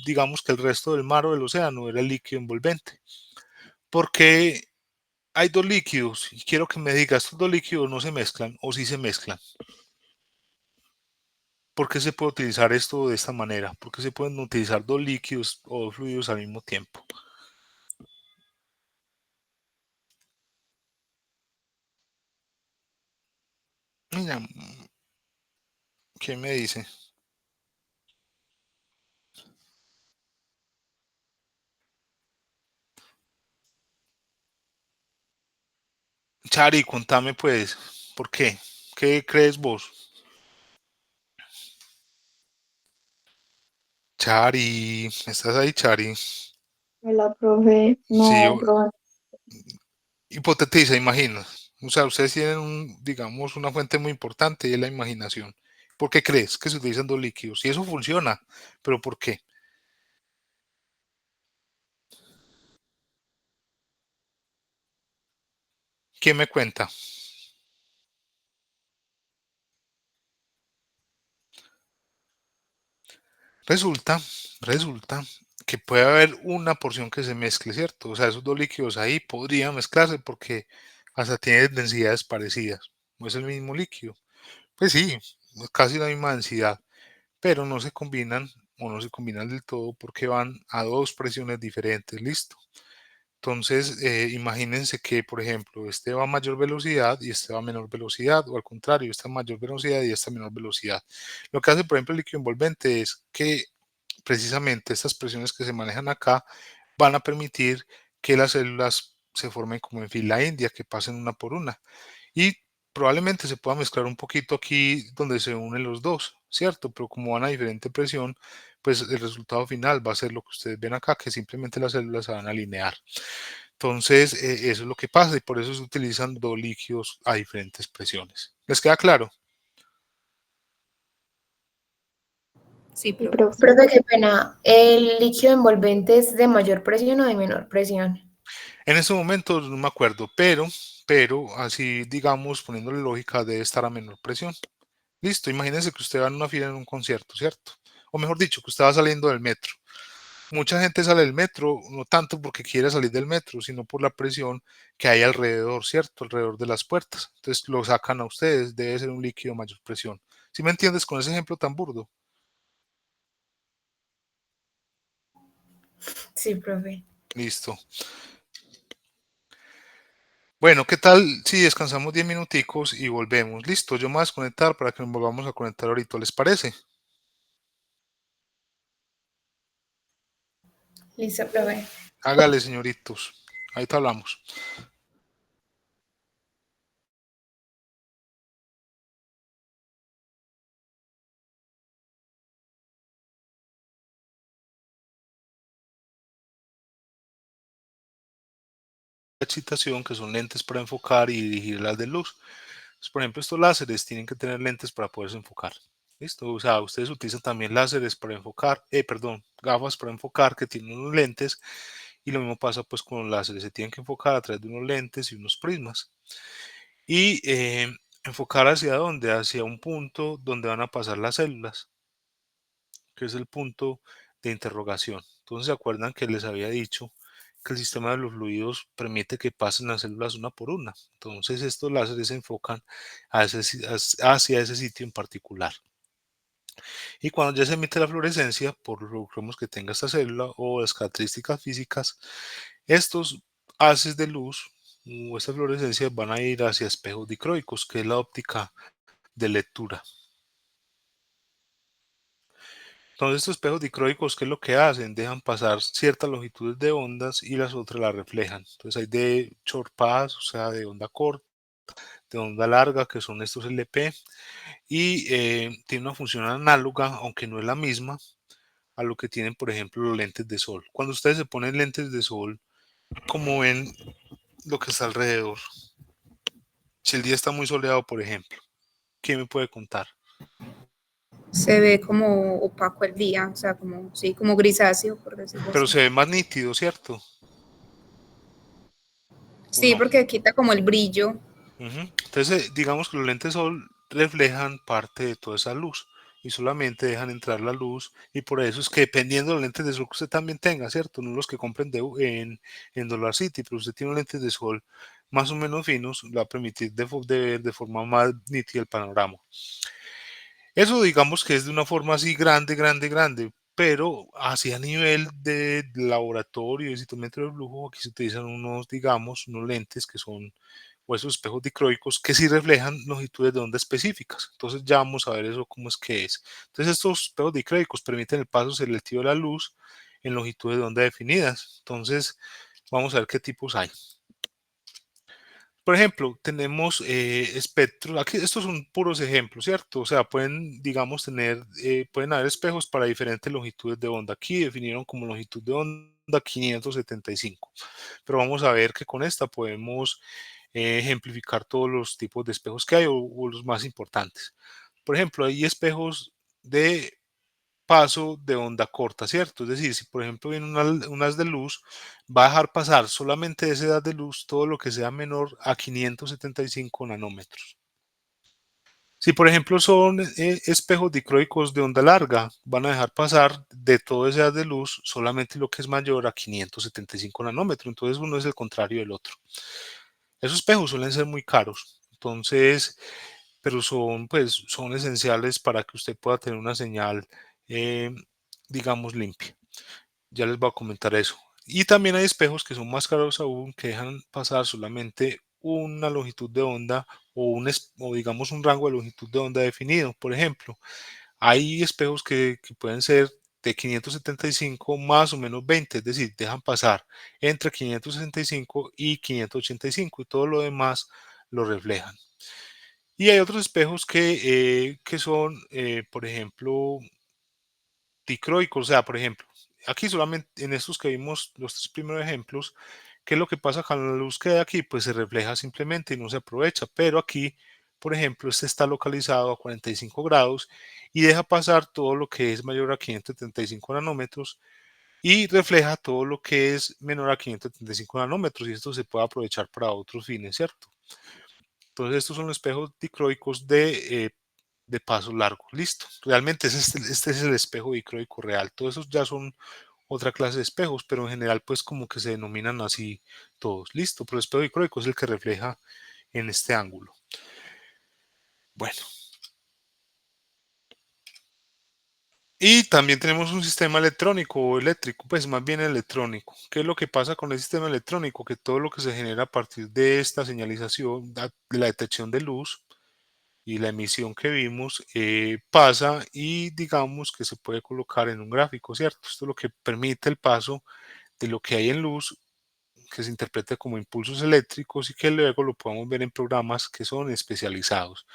digamos que el resto del mar o del océano era el líquido envolvente. Porque hay dos líquidos y quiero que me digas, estos dos líquidos no se mezclan o sí se mezclan. ¿Por qué se puede utilizar esto de esta manera? ¿Por qué se pueden utilizar dos líquidos o dos fluidos al mismo tiempo? Mira, ¿quién me dice? Chari, contame pues, ¿por qué? ¿Qué crees vos? Chari, ¿estás ahí, Chari? Hola, profe. Sí, No, profe. hipotetiza, imagina. O sea, ustedes tienen digamos, una fuente muy importante y es la imaginación. ¿Por qué crees que se utilizan dos líquidos? Y eso funciona, pero ¿por qué? ¿Quién me cuenta? Resulta, resulta que puede haber una porción que se mezcle, ¿cierto? O sea, esos dos líquidos ahí podrían mezclarse porque hasta tienen densidades parecidas. No es el mismo líquido. Pues sí, es casi la misma densidad, pero no se combinan o no se combinan del todo porque van a dos presiones diferentes, ¿listo? Entonces, imagínense que, por ejemplo, este va a mayor velocidad y este va a menor velocidad, o al contrario, esta a mayor velocidad y esta a menor velocidad. Lo que hace, por ejemplo, el líquido envolvente es que precisamente estas presiones que se manejan acá van a permitir que las células se formen como en fila india, que pasen una por una. Y probablemente se pueda mezclar un poquito aquí donde se unen los dos, ¿cierto? Pero como van a diferente presión, pues el resultado final va a ser lo que ustedes ven acá, que simplemente las células se van a alinear. Entonces, eso es lo que pasa y por eso se utilizan dos líquidos a diferentes presiones. ¿Les queda claro? Sí, Sí, profe. profe. Profe, qué pena. ¿El líquido envolvente es de mayor presión o de menor presión? En este momento no me acuerdo, pero así digamos, poniéndole lógica, debe estar a menor presión. Listo, imagínense que usted va en una fila en un concierto, ¿cierto? O mejor dicho, que usted va saliendo del metro. Mucha gente sale del metro, no tanto porque quiere salir del metro, sino por la presión que hay alrededor, ¿cierto? Alrededor de las puertas. Entonces lo sacan a ustedes, debe ser un líquido de mayor presión. ¿Sí me entiendes con ese ejemplo tan burdo? Sí, profe. Listo. Bueno, ¿qué tal si descansamos 10 minuticos y volvemos? Listo, yo me voy a desconectar para que nos volvamos a conectar ahorita, ¿les parece? Listo, profe. Hágale, señoritos. Ahí te hablamos. Excitación, que son lentes para enfocar y dirigir las de luz. Entonces, por ejemplo, estos láseres tienen que tener lentes para poderse enfocar. ¿Listo? O sea, ustedes utilizan también láseres para enfocar, perdón, gafas para enfocar que tienen unos lentes, y lo mismo pasa pues con los láseres, se tienen que enfocar a través de unos lentes y unos prismas. Y enfocar hacia dónde, hacia un punto donde van a pasar las células, que es el punto de interrogación. Entonces, ¿se acuerdan que les había dicho que el sistema de los fluidos permite que pasen las células una por una? Entonces, estos láseres se enfocan hacia ese sitio en particular. Y cuando ya se emite la fluorescencia, por los cromos que tenga esta célula o las características físicas, estos haces de luz o esta fluorescencia van a ir hacia espejos dicroicos, que es la óptica de lectura. Entonces, estos espejos dicroicos, ¿qué es lo que hacen? Dejan pasar ciertas longitudes de ondas y las otras las reflejan. Entonces, hay de short pass, o sea, de onda corta, de onda larga, que son estos LP, y tiene una función análoga, aunque no es la misma, a lo que tienen, por ejemplo, los lentes de sol. Cuando ustedes se ponen lentes de sol, ¿cómo ven lo que está alrededor? Si el día está muy soleado, por ejemplo, ¿qué me puede contar? Se ve como opaco el día, o sea, como, sí, como grisáceo, por decirlo Pero así. se ve más nítido, ¿cierto? ¿O Sí, no? porque quita como el brillo. Entonces, digamos que los lentes de sol reflejan parte de toda esa luz y solamente dejan entrar la luz, y por eso es que dependiendo de los lentes de sol que usted también tenga, ¿cierto? No los que compren en Dollar City, pero usted tiene unos lentes de sol más o menos finos, le va a permitir de ver de forma más nítida el panorama. Eso digamos que es de una forma así grande, grande, grande, pero así a nivel de laboratorio de citometría de flujo, aquí se utilizan unos, digamos, unos lentes que son, o esos espejos dicroicos que sí reflejan longitudes de onda específicas. Entonces ya vamos a ver eso cómo es que es. Entonces estos espejos dicroicos permiten el paso selectivo de la luz en longitudes de onda definidas. Entonces vamos a ver qué tipos hay. Por ejemplo, tenemos espectros, aquí estos son puros ejemplos, ¿cierto? O sea, pueden, digamos, pueden haber espejos para diferentes longitudes de onda. Aquí definieron como longitud de onda 575, pero vamos a ver que con esta podemos ejemplificar todos los tipos de espejos que hay o los más importantes. Por ejemplo, hay espejos de paso de onda corta, ¿cierto? Es decir, si por ejemplo viene un haz de luz, va a dejar pasar solamente de ese haz de luz todo lo que sea menor a 575 nanómetros. Si por ejemplo son espejos dicroicos de onda larga, van a dejar pasar de todo ese haz de luz solamente lo que es mayor a 575 nanómetros. Entonces uno es el contrario del otro. Esos espejos suelen ser muy caros, entonces, pero son, pues, son esenciales para que usted pueda tener una señal, eh, digamos, limpia. Ya les voy a comentar eso. Y también hay espejos que son más caros aún, que dejan pasar solamente una longitud de onda o digamos un rango de longitud de onda definido. Por ejemplo, hay espejos que pueden ser de 575 más o menos 20, es decir, dejan pasar entre 565 y 585 y todo lo demás lo reflejan. Y hay otros espejos que son, por ejemplo, dicroicos, o sea, por ejemplo, aquí solamente en estos que vimos los tres primeros ejemplos, ¿qué es lo que pasa con la luz que hay aquí? Pues se refleja simplemente y no se aprovecha, pero aquí, por ejemplo, este está localizado a 45 grados y deja pasar todo lo que es mayor a 575 nanómetros y refleja todo lo que es menor a 575 nanómetros, y esto se puede aprovechar para otros fines, ¿cierto? Entonces estos son los espejos dicroicos de paso largo. Listo. Realmente este es el espejo dicroico real. Todos esos ya son otra clase de espejos, pero en general pues como que se denominan así todos. Listo. Pero el espejo dicroico es el que refleja en este ángulo. Bueno. Y también tenemos un sistema electrónico o eléctrico, pues más bien electrónico. ¿Qué es lo que pasa con el sistema electrónico? Que todo lo que se genera a partir de esta señalización, de la detección de luz, y la emisión que vimos pasa y digamos que se puede colocar en un gráfico, ¿cierto? Esto es lo que permite el paso de lo que hay en luz, que se interpreta como impulsos eléctricos y que luego lo podemos ver en programas que son especializados.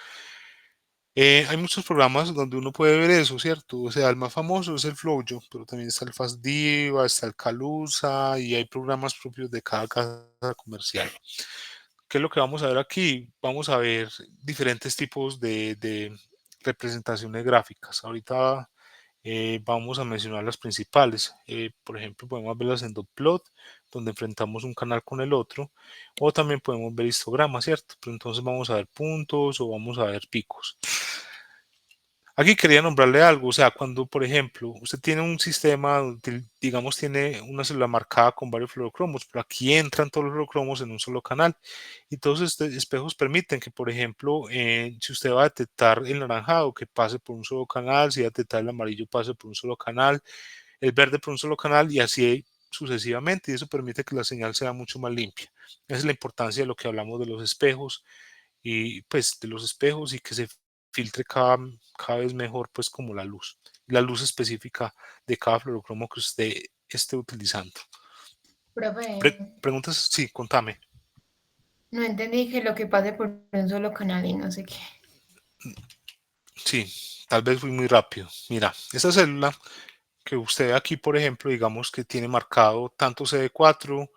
Hay muchos programas donde uno puede ver eso, ¿cierto? O sea, el más famoso es el FlowJo, pero también está el FastDiva, está el Calusa y hay programas propios de cada casa comercial. ¿Qué es lo que vamos a ver aquí? Vamos a ver diferentes tipos de representaciones gráficas. Ahorita vamos a mencionar las principales. Por ejemplo, podemos verlas en dotplot, donde enfrentamos un canal con el otro, o también podemos ver histogramas, ¿cierto? Pero entonces vamos a ver puntos o vamos a ver picos. Aquí quería nombrarle algo, o sea, cuando, por ejemplo, usted tiene un sistema, digamos, tiene una célula marcada con varios fluorocromos, pero aquí entran todos los fluorocromos en un solo canal. Y todos estos espejos permiten que, por ejemplo, si usted va a detectar el naranjado, que pase por un solo canal, si va a detectar el amarillo, pase por un solo canal, el verde por un solo canal y así sucesivamente. Y eso permite que la señal sea mucho más limpia. Esa es la importancia de lo que hablamos de los espejos y pues de los espejos y que se filtre cada vez mejor pues como la luz específica de cada fluorocromo que usted esté utilizando. Profe, Preguntas, sí, contame. no entendí que lo que pase por un solo canal y no sé qué. Sí, tal vez fui muy rápido. Mira, esta célula que usted ve aquí, por ejemplo, digamos que tiene marcado tanto CD4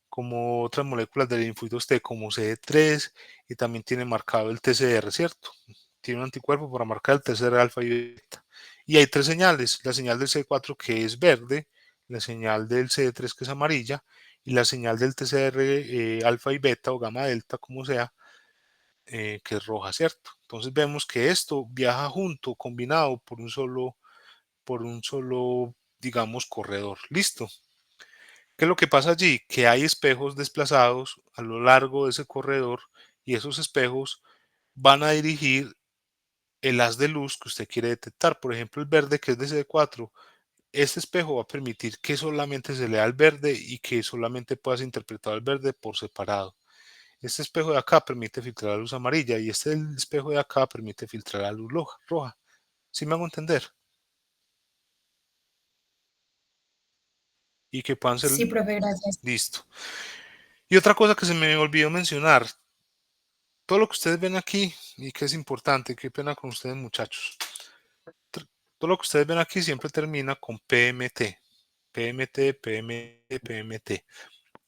como otras moléculas del linfocitos T como CD3 y también tiene marcado el TCR, ¿cierto? Tiene un anticuerpo para marcar el TCR alfa y beta. Y hay tres señales, la señal del CD4 que es verde, la señal del CD3 que es amarilla y la señal del TCR alfa y beta o gamma delta, como sea, que es roja, ¿cierto? Entonces vemos que esto viaja junto, combinado por un solo, digamos, corredor. ¿Listo? ¿Qué es lo que pasa allí? Que hay espejos desplazados a lo largo de ese corredor y esos espejos van a dirigir el haz de luz que usted quiere detectar. Por ejemplo, el verde que es de CD4, este espejo va a permitir que solamente se lea el verde y que solamente puedas interpretar el verde por separado. Este espejo de acá permite filtrar la luz amarilla y este espejo de acá permite filtrar la luz roja. ¿Sí me hago entender? Y que puedan ser Sí, profe, gracias. listo. Y otra cosa que se me olvidó mencionar, todo lo que ustedes ven aquí y que es importante, qué pena con ustedes muchachos. Todo lo que ustedes ven aquí siempre termina con PMT. PMT, PMT, PMT.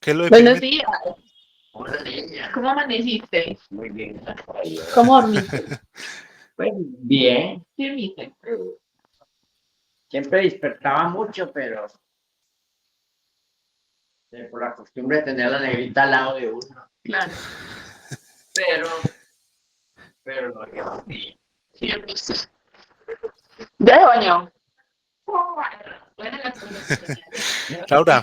¿Qué es lo de Buenos PMT? días. Hola, niña. ¿Cómo amaneciste? Muy bien, gracias a Dios. ¿Cómo dormiste? Pues bien, ¿Qué dormiste? siempre despertaba mucho, pero por la costumbre de tener la negrita al lado de uno. Claro. Pero no, yo sí. Sí, dormiste. ¿Ya se bañó? Buenas las cosas. Laura.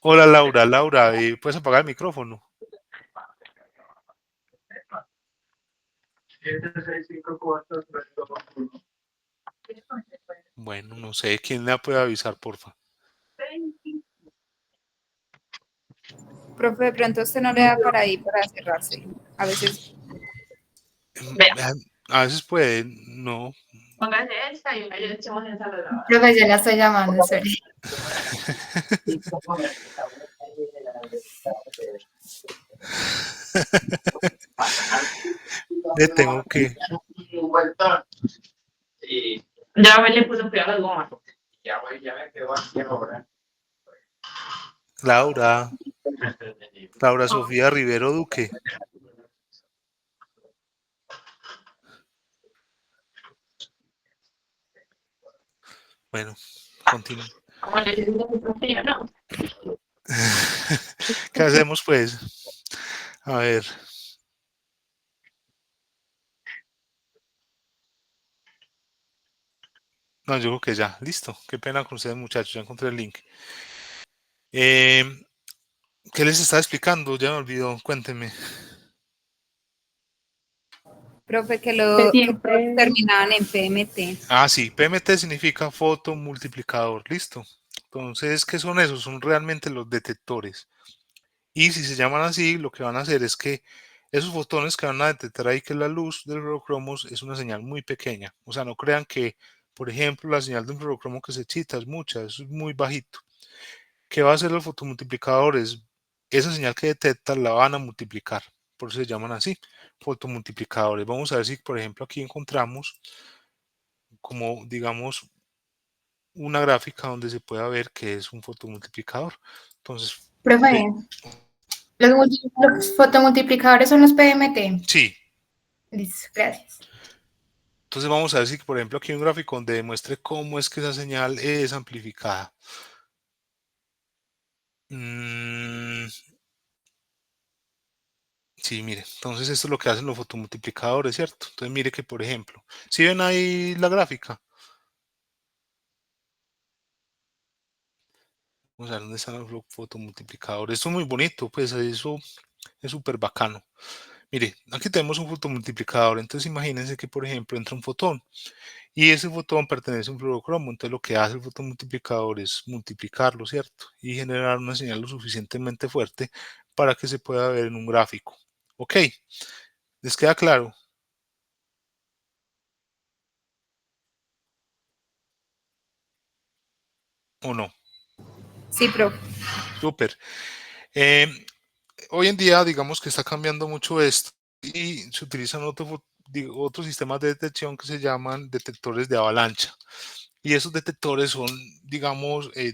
Hola Laura, Laura, ¿puedes apagar el micrófono? Bueno, no sé, ¿quién le puede avisar, porfa? Profe, de pronto usted no le da para ahí para cerrarse. A veces, Vea. A veces puede, no. Póngase esta y le echamos esa lavadora. Profe, ya la estoy llamando, espere. Le tengo que... Y Ya le puso cuidado las gomas. ya me quedo aquí ahora. Laura, Laura Sofía Rivero Duque. Bueno, continúo. Como le dice su profe, ¿no? ¿Qué hacemos pues? A ver. No, yo creo que ya, listo. Qué pena con ustedes muchachos, ya encontré el link. ¿Qué les estaba explicando? Ya me olvidó, cuéntenme. profe, que todos Siempre. terminaban en PMT. Ah, sí, PMT significa fotomultiplicador, listo. Entonces, ¿qué son esos? Son realmente los detectores. Y si se llaman así, lo que van a hacer es que esos fotones que van a detectar ahí, que es la luz del fluorocromos, es una señal muy pequeña. O sea, no crean que, por ejemplo, la señal de un fluorocromo que se excita es mucha, es muy bajito. ¿Qué va a hacer los fotomultiplicadores? Esa señal que detecta la van a multiplicar. Por eso se llaman así, fotomultiplicadores. Vamos a ver si, por ejemplo, aquí encontramos como, digamos, una gráfica donde se pueda ver que es un fotomultiplicador. Entonces, Profe, los fotomultiplicadores son los PMT. sí, Listo, gracias. Entonces vamos a ver si, por ejemplo, aquí hay un gráfico donde demuestre cómo es que esa señal es amplificada. Sí, mire, entonces esto es lo que hacen los fotomultiplicadores, ¿cierto? Entonces mire que, por ejemplo, si ven ahí la gráfica, vamos a ver dónde están los fotomultiplicadores. Esto es muy bonito, pues eso es súper bacano. Mire, aquí tenemos un fotomultiplicador, entonces imagínense que, por ejemplo, entra un fotón y ese fotón pertenece a un fluorocromo, entonces lo que hace el fotomultiplicador es multiplicarlo, ¿cierto? Y generar una señal lo suficientemente fuerte para que se pueda ver en un gráfico. ¿Ok? ¿Les queda claro? ¿O no? Sí, profe. Súper. Hoy en día, digamos que está cambiando mucho esto y se utilizan otros sistemas de detección que se llaman detectores de avalancha. Y esos detectores son, digamos el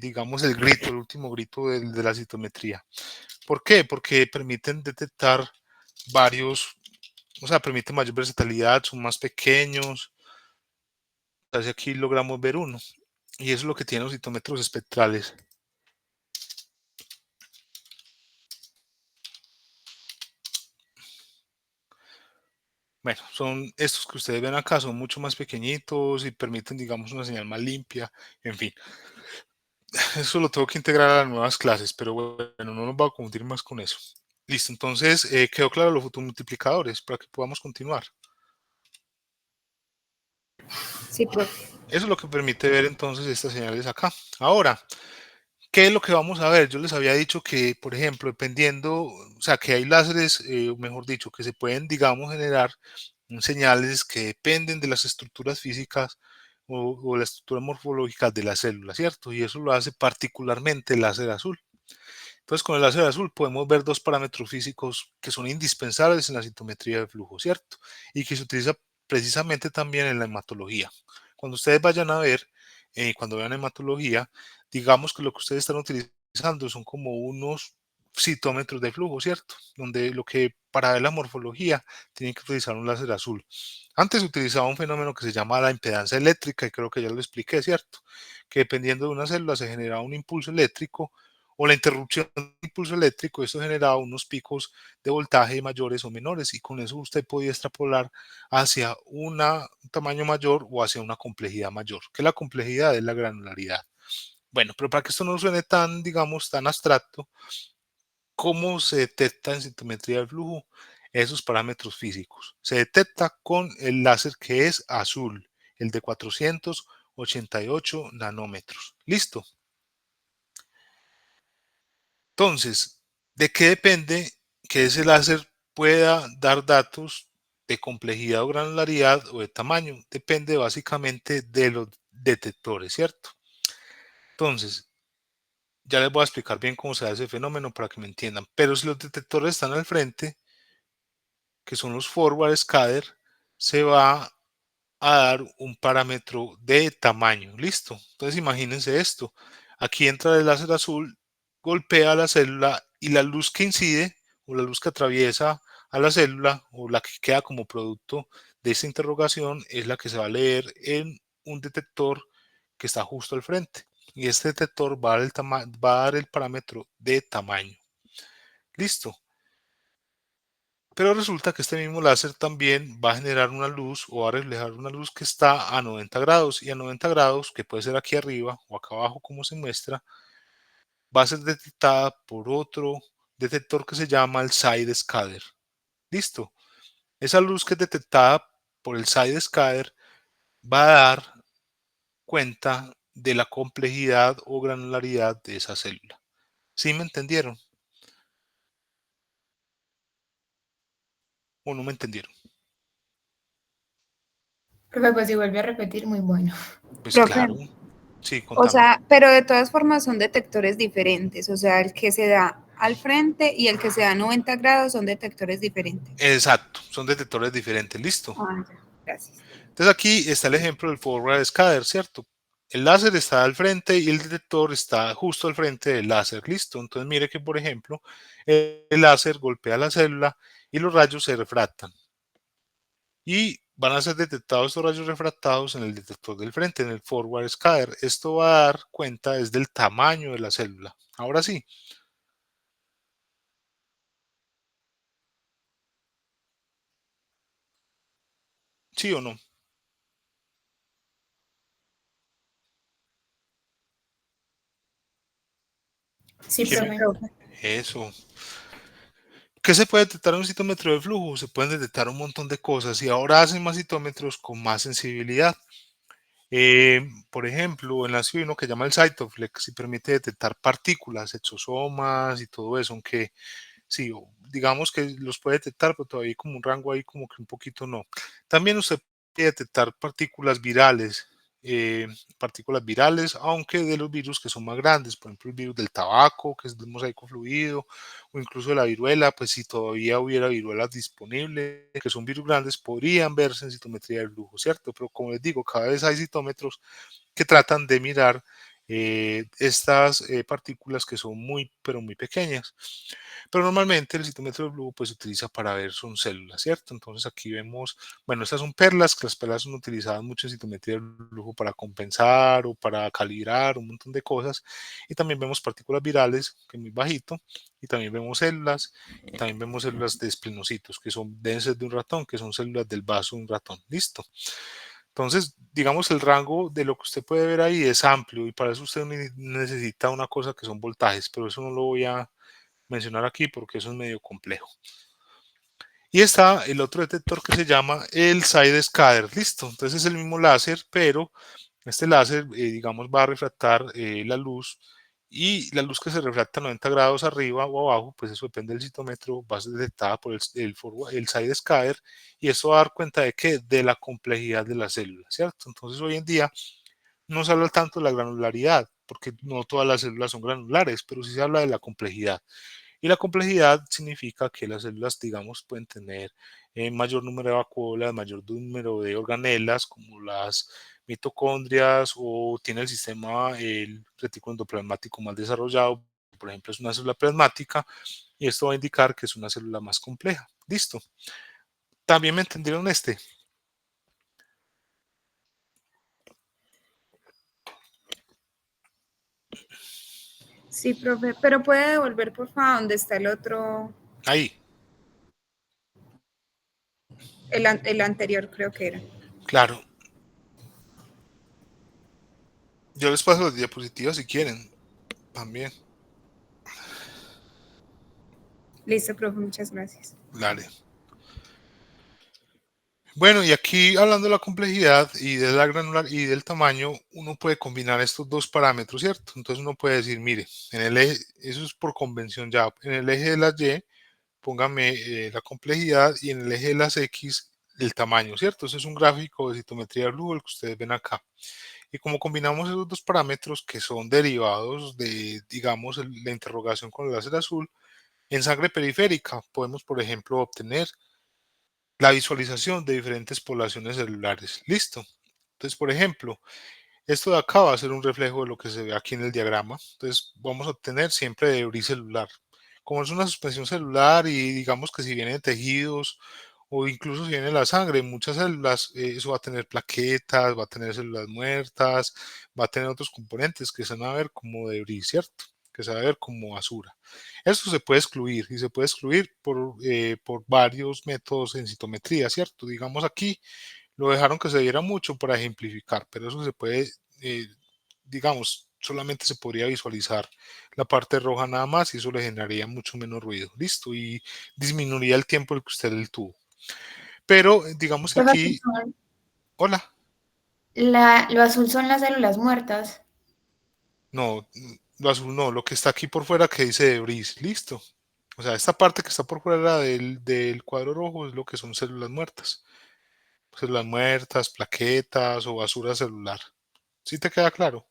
grito, el último grito de la citometría. ¿Por qué? Porque permiten detectar varios, o sea, permiten mayor versatilidad, son más pequeños. Así aquí logramos ver uno. Y eso es lo que tienen los citómetros espectrales. Bueno, son estos que ustedes ven acá, son mucho más pequeñitos y permiten, digamos, una señal más limpia. En fin, eso lo tengo que integrar a las nuevas clases, pero bueno, no nos va a confundir más con eso. Listo, entonces quedó claro los fotomultiplicadores para que podamos continuar. Sí, profe. Eso es lo que permite ver entonces estas señales acá. Ahora, ¿qué es lo que vamos a ver? Yo les había dicho que, por ejemplo, dependiendo, o sea, que hay láseres, mejor dicho, que se pueden, digamos, generar señales que dependen de las estructuras físicas o la estructura morfológica de la célula, ¿cierto? Y eso lo hace particularmente el láser azul. Entonces, con el láser azul podemos ver dos parámetros físicos que son indispensables en la citometría de flujo, ¿cierto? Y que se utiliza precisamente también en la hematología. Cuando ustedes vayan a ver, cuando vean hematología, digamos que lo que ustedes están utilizando son como unos citómetros de flujo, ¿cierto? Donde lo que para ver la morfología tienen que utilizar un láser azul. Antes se utilizaba un fenómeno que se llama la impedancia eléctrica y creo que ya lo expliqué, ¿cierto? Que dependiendo de una célula se generaba un impulso eléctrico o la interrupción del impulso eléctrico, esto generaba unos picos de voltaje mayores o menores y con eso usted podía extrapolar hacia un tamaño mayor o hacia una complejidad mayor, que la complejidad es la granularidad. Bueno, pero para que esto no suene tan, digamos, tan abstracto, ¿cómo se detecta en citometría del flujo esos parámetros físicos? Se detecta con el láser que es azul, el de 488 nanómetros. ¿Listo? Entonces, ¿de qué depende que ese láser pueda dar datos de complejidad o granularidad o de tamaño? Depende básicamente de los detectores, ¿cierto? Entonces, ya les voy a explicar bien cómo se da ese fenómeno para que me entiendan. Pero si los detectores están al frente, que son los forward scatter, se va a dar un parámetro de tamaño. ¿Listo? Entonces imagínense esto. Aquí entra el láser azul, golpea la célula y la luz que incide o la luz que atraviesa a la célula o la que queda como producto de esta interrogación es la que se va a leer en un detector que está justo al frente. Y este detector va a dar el parámetro de tamaño. ¿Listo? Pero resulta que este mismo láser también va a generar una luz o va a reflejar una luz que está a 90 grados y a 90 grados, que puede ser aquí arriba o acá abajo como se muestra, va a ser detectada por otro detector que se llama el side scatter. Listo. Esa luz que es detectada por el side scatter va a dar cuenta de la complejidad o granularidad de esa célula. ¿Sí me entendieron? ¿O no me entendieron? Profe, pues si vuelve a repetir, muy bueno. Pues Profe, claro. Sí, o contame. sea, pero de todas formas son detectores diferentes, o sea, el que se da al frente y el que se da a 90 grados son detectores diferentes. Exacto, son detectores diferentes, listo. Ah, ya, gracias. Entonces aquí está el ejemplo del forward scatter, ¿cierto? El láser está al frente y el detector está justo al frente del láser, listo. Entonces mire que, por ejemplo, el láser golpea la célula y los rayos se refractan. Y van a ser detectados estos rayos refractados en el detector del frente, en el forward scatter. Esto va a dar cuenta es del tamaño de la célula. Ahora sí. ¿Sí o no? Sí, Sí, ¿Quién? profe. profe. Eso. ¿Qué se puede detectar en un citómetro de flujo? Se pueden detectar un montón de cosas y ahora hacen más citómetros con más sensibilidad. Por ejemplo, en la hay uno que llama el Cytoflex y permite detectar partículas, exosomas y todo eso, aunque sí, digamos que los puede detectar, pero todavía hay como un rango ahí como que un poquito no. También usted puede detectar eh, partículas virales, aunque de los virus que son más grandes, por ejemplo el virus del tabaco, que es del mosaico fluido, o incluso de la viruela, pues si todavía hubiera viruelas disponibles, que son virus grandes, podrían verse en citometría del flujo, ¿cierto? Pero como les digo, cada vez hay citómetros que tratan de mirar estas partículas que son muy, pero muy pequeñas. Pero normalmente el citómetro de flujo pues se utiliza para ver son células, ¿cierto? Entonces aquí vemos, bueno, estas son perlas, que las perlas son utilizadas mucho en citometría de flujo para compensar o para calibrar un montón de cosas. Y también vemos partículas virales, que es muy bajito, y también vemos células, y también vemos células de esplenocitos, que son deben ser de un ratón, que son células del vaso de un ratón. Listo. Entonces, digamos, el rango de lo que usted puede ver ahí es amplio y para eso usted necesita una cosa que son voltajes, pero eso no lo voy a mencionar aquí porque eso es medio complejo. Y está el otro detector que se llama el side scatter, listo. Entonces es el mismo láser, pero este láser, digamos, va a refractar la luz y la luz que se refracta a 90 grados arriba o abajo, pues eso depende del citómetro, va a ser detectada por el side scatter y eso va a dar cuenta de que de la complejidad de la célula, ¿cierto? Entonces hoy en día no se habla tanto de la granularidad, porque no todas las células son granulares, pero sí se habla de la complejidad. Y la complejidad significa que las células, digamos, pueden tener mayor número de vacuolas, mayor número de organelas, como las mitocondrias, o tiene el sistema, el retículo endoplasmático más desarrollado, por ejemplo, es una célula plasmática, y esto va a indicar que es una célula más compleja. Listo. ¿También me entendieron este? Sí, profe, pero puede devolver, por favor, donde está el otro, Ahí, el anterior creo que era. claro. Yo les paso las diapositivas si quieren, también. Listo, profe, muchas gracias. Dale. Bueno, y aquí hablando de la complejidad y de la granular y del tamaño, uno puede combinar estos dos parámetros, ¿cierto? Entonces uno puede decir, mire, en el eje, eso es por convención ya, en el eje de las Y, póngame la complejidad y en el eje de las X, el tamaño, ¿cierto? Eso es un gráfico de citometría de flujo, el que ustedes ven acá. Y como combinamos esos dos parámetros que son derivados de, digamos, la interrogación con el láser azul, en sangre periférica podemos, por ejemplo, obtener la visualización de diferentes poblaciones celulares. Listo. Entonces, por ejemplo, esto de acá va a ser un reflejo de lo que se ve aquí en el diagrama. Entonces, vamos a obtener siempre debris celular. Como es una suspensión celular y digamos que si vienen tejidos o incluso si viene la sangre, muchas células, eso va a tener plaquetas, va a tener células muertas, va a tener otros componentes que se van a ver como debris, ¿cierto? Que se va a ver como basura. Esto se puede excluir y se puede excluir por varios métodos en citometría, ¿cierto? Digamos aquí lo dejaron que se viera mucho para ejemplificar, pero eso se puede, eh, digamos, solamente se podría visualizar la parte roja nada más y eso le generaría mucho menos ruido, listo, y disminuiría el tiempo el que usted le tuvo. Pero digamos que Profe, aquí, hola, lo azul son las células muertas. no, lo azul no, lo que está aquí por fuera que dice debris, listo. O sea, esta parte que está por fuera del cuadro rojo es lo que son células muertas, plaquetas o basura celular. ¿Sí te queda claro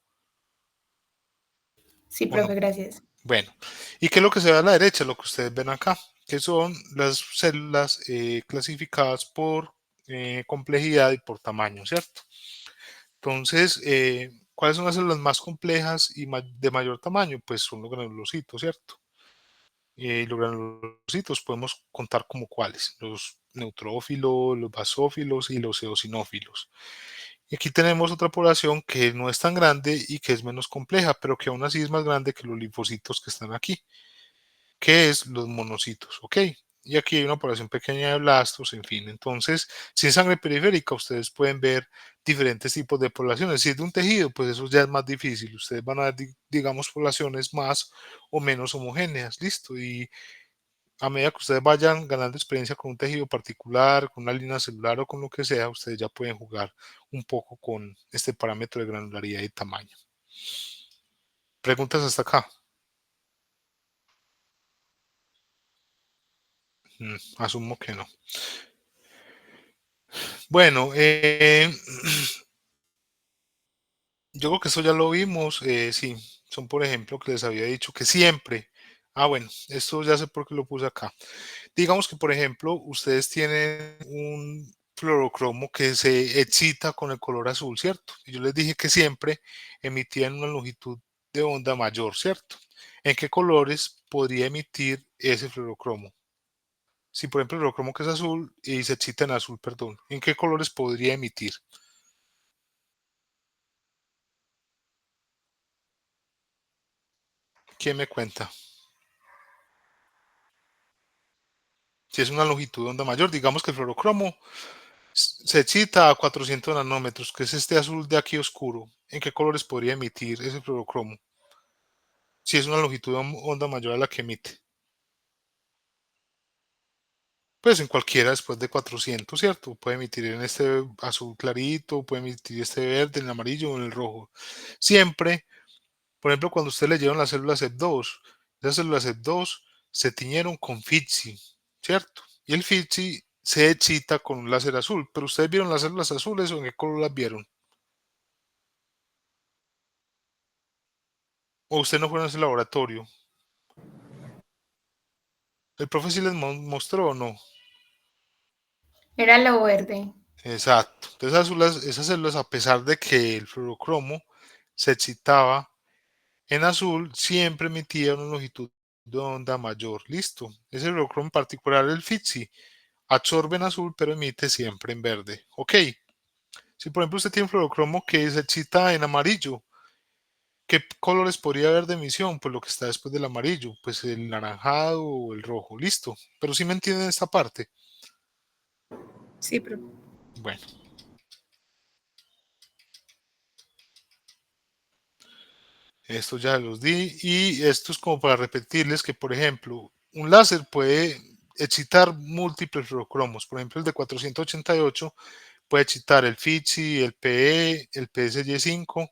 Sí, o no? profe, gracias. Bueno, ¿y qué es lo que se ve a la derecha? Lo que ustedes ven acá, que son las células clasificadas por complejidad y por tamaño, ¿cierto? Entonces, ¿cuáles son las células más complejas y de mayor tamaño? Pues son los granulocitos, ¿cierto? los granulocitos podemos contar como cuáles: los neutrófilos, los basófilos y los eosinófilos. Y aquí tenemos otra población que no es tan grande y que es menos compleja, pero que aún así es más grande que los linfocitos que están aquí, que es los monocitos, ¿ok? Y aquí hay una población pequeña de blastos, en fin. Entonces, si es sangre periférica, ustedes pueden ver diferentes tipos de poblaciones. Si es de un tejido, pues eso ya es más difícil. Ustedes van a ver, digamos, poblaciones más o menos homogéneas, listo. Y a medida que ustedes vayan ganando experiencia con un tejido particular, con una línea celular o con lo que sea, ustedes ya pueden jugar un poco con este parámetro de granularidad y tamaño. ¿Preguntas hasta acá? Asumo que no. Bueno, yo creo que eso ya lo vimos. Sí, son por ejemplo que les había dicho que siempre. Bueno, esto ya sé por qué lo puse acá. Digamos que, por ejemplo, ustedes tienen un fluorocromo que se excita con el color azul, ¿cierto? Y yo les dije que siempre emitían una longitud de onda mayor, ¿cierto? ¿En qué colores podría emitir ese fluorocromo? Si, por ejemplo, el fluorocromo que es azul y se excita en azul, perdón, ¿en qué colores podría emitir? ¿Quién me cuenta? Si es una longitud de onda mayor, digamos que el fluorocromo se excita a 400 nanómetros, que es este azul de aquí oscuro. ¿En qué colores podría emitir ese fluorocromo? Si es una longitud de onda mayor a la que emite. Pues en cualquiera después de 400, ¿cierto? Puede emitir en este azul clarito, puede emitir este verde, en el amarillo o en el rojo. Siempre, por ejemplo, cuando usted le llevan las células CEP2, esas células CEP2 se tiñeron con FITC, ¿cierto? Y el FITC se excita con un láser azul. Pero ustedes vieron las células azules, ¿o en qué color las vieron? ¿O usted no fue en ese laboratorio? ¿El profe sí les mostró o no? Era lo verde. Exacto. Entonces esas células, a pesar de que el fluorocromo se excitaba en azul, siempre emitía una longitud de onda mayor. Listo. Ese fluorocromo en particular, el FITC, absorbe en azul, pero emite siempre en verde. Ok. Si por ejemplo usted tiene un fluorocromo que se excita en amarillo, ¿qué colores podría haber de emisión? Pues lo que está después del amarillo, pues el naranjado o el rojo. Listo. Pero sí me entienden esta parte. Sí, pero Bueno. Esto ya los di y esto es como para repetirles que, por ejemplo, un láser puede excitar múltiples fluorocromos. Por ejemplo, el de 488 puede excitar el FITSI, el PE, el PSY5,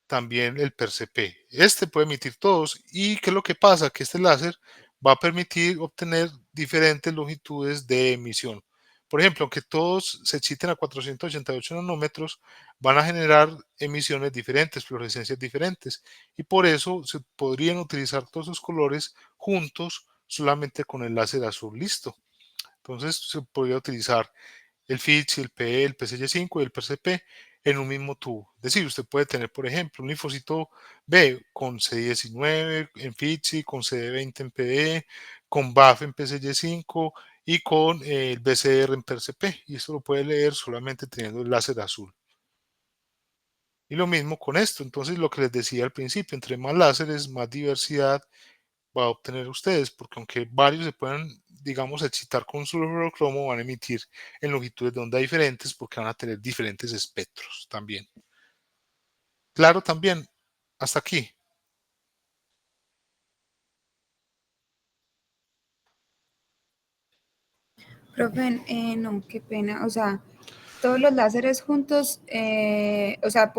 también el PERCP. Este puede emitir todos. ¿Y qué es lo que pasa? Que este láser va a permitir obtener diferentes longitudes de emisión. Por ejemplo, aunque todos se exciten a 488 nanómetros, van a generar emisiones diferentes, fluorescencias diferentes. Y por eso se podrían utilizar todos esos colores juntos solamente con el láser azul. Listo. Entonces se podría utilizar el FITS, el PE, el PSY5 y el PRCP en un mismo tubo. Es decir, usted puede tener, por ejemplo, un linfocito B con CD19 en FITS, con CD20 en PE, con BAF en PSY5 y con el BCR en PRCP. Y esto lo puede leer solamente teniendo el láser azul. Y lo mismo con esto. Entonces, lo que les decía al principio, entre más láseres, más diversidad va a obtener ustedes, porque aunque varios se puedan, digamos, excitar con un solo fluorocromo, van a emitir en longitudes de onda diferentes porque van a tener diferentes espectros también. Claro, también, hasta aquí. profe, no, qué pena. O sea, todos los láseres juntos, o sea,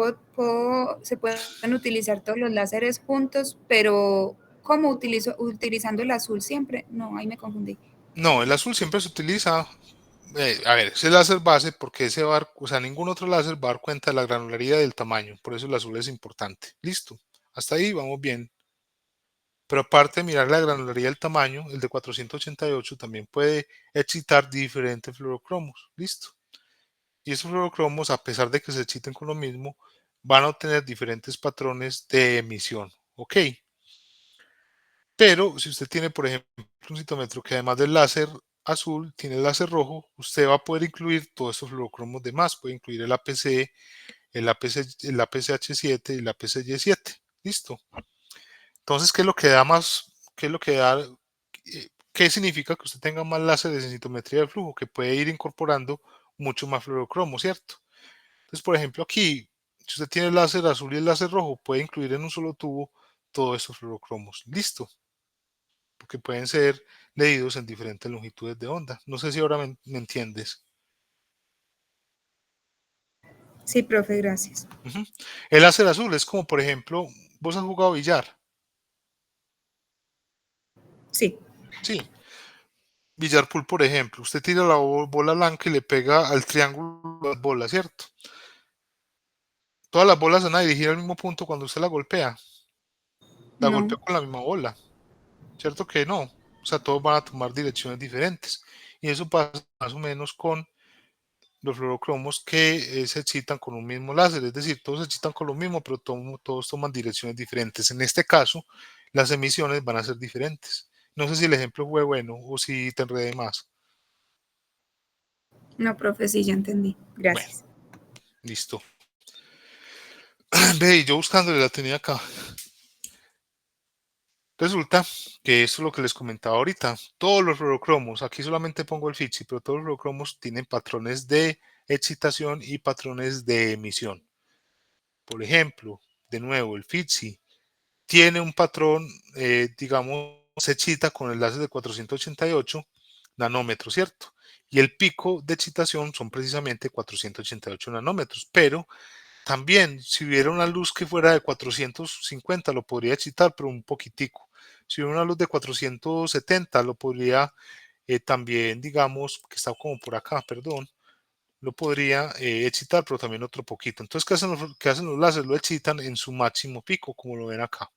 se pueden utilizar todos los láseres juntos, pero ¿cómo utilizando el azul siempre? No, ahí me confundí. No, el azul siempre se utiliza, a ver, ese láser base, porque ese va a dar, o sea, ningún otro láser va a dar cuenta de la granularidad y del tamaño, por eso el azul es importante. Listo, hasta ahí vamos bien. Pero aparte de mirar la granularidad y el tamaño, el de 488 también puede excitar diferentes fluorocromos. Listo. Y esos fluorocromos, a pesar de que se exciten con lo mismo, van a obtener diferentes patrones de emisión. Ok. Pero si usted tiene, por ejemplo, un citómetro que además del láser azul tiene el láser rojo, usted va a poder incluir todos estos fluorocromos demás. Puede incluir el APC, el APCH7 y el APCY7. Listo. Entonces, ¿qué es lo que da más? ¿Qué es lo que da? ¿Qué significa que usted tenga más láseres en citometría de flujo? Que puede ir incorporando mucho más fluorocromo, ¿cierto? Entonces, por ejemplo, aquí, si usted tiene el láser azul y el láser rojo, puede incluir en un solo tubo todos estos fluorocromos. Listo. Porque pueden ser leídos en diferentes longitudes de onda. No sé si ahora me entiendes. Sí, profe, gracias. El láser azul es como, por ejemplo, vos has jugado billar. Sí, Sí. Billar pool, por ejemplo. Usted tira la bola blanca y le pega al triángulo de las bolas, ¿cierto? Todas las bolas van a dirigir al mismo punto cuando usted la golpea. La no, golpea con la misma bola. ¿Cierto que no? O sea, todos van a tomar direcciones diferentes. Y eso pasa más o menos con los fluorocromos que se excitan con un mismo láser. Es decir, todos se excitan con lo mismo, pero todos toman direcciones diferentes. En este caso, las emisiones van a ser diferentes. No sé si el ejemplo fue bueno o si te enredé más. no, profe, sí, ya entendí. Gracias. Listo. Ve, yo buscándole la tenía acá. Resulta que esto es lo que les comentaba ahorita. Todos los fluorocromos, aquí solamente pongo el FITSI, pero todos los fluorocromos tienen patrones de excitación y patrones de emisión. Por ejemplo, de nuevo, el FITSI tiene un patrón, digamos, se excita con el láser de 488 nanómetros, ¿cierto? Y el pico de excitación son precisamente 488 nanómetros, pero también, si hubiera una luz que fuera de 450, lo podría excitar, pero un poquitico. Si hubiera una luz de 470, lo podría también, digamos, que está como por acá, perdón, lo podría excitar, pero también otro poquito. Entonces, ¿qué hacen los láseres? Lo excitan en su máximo pico, como lo ven acá.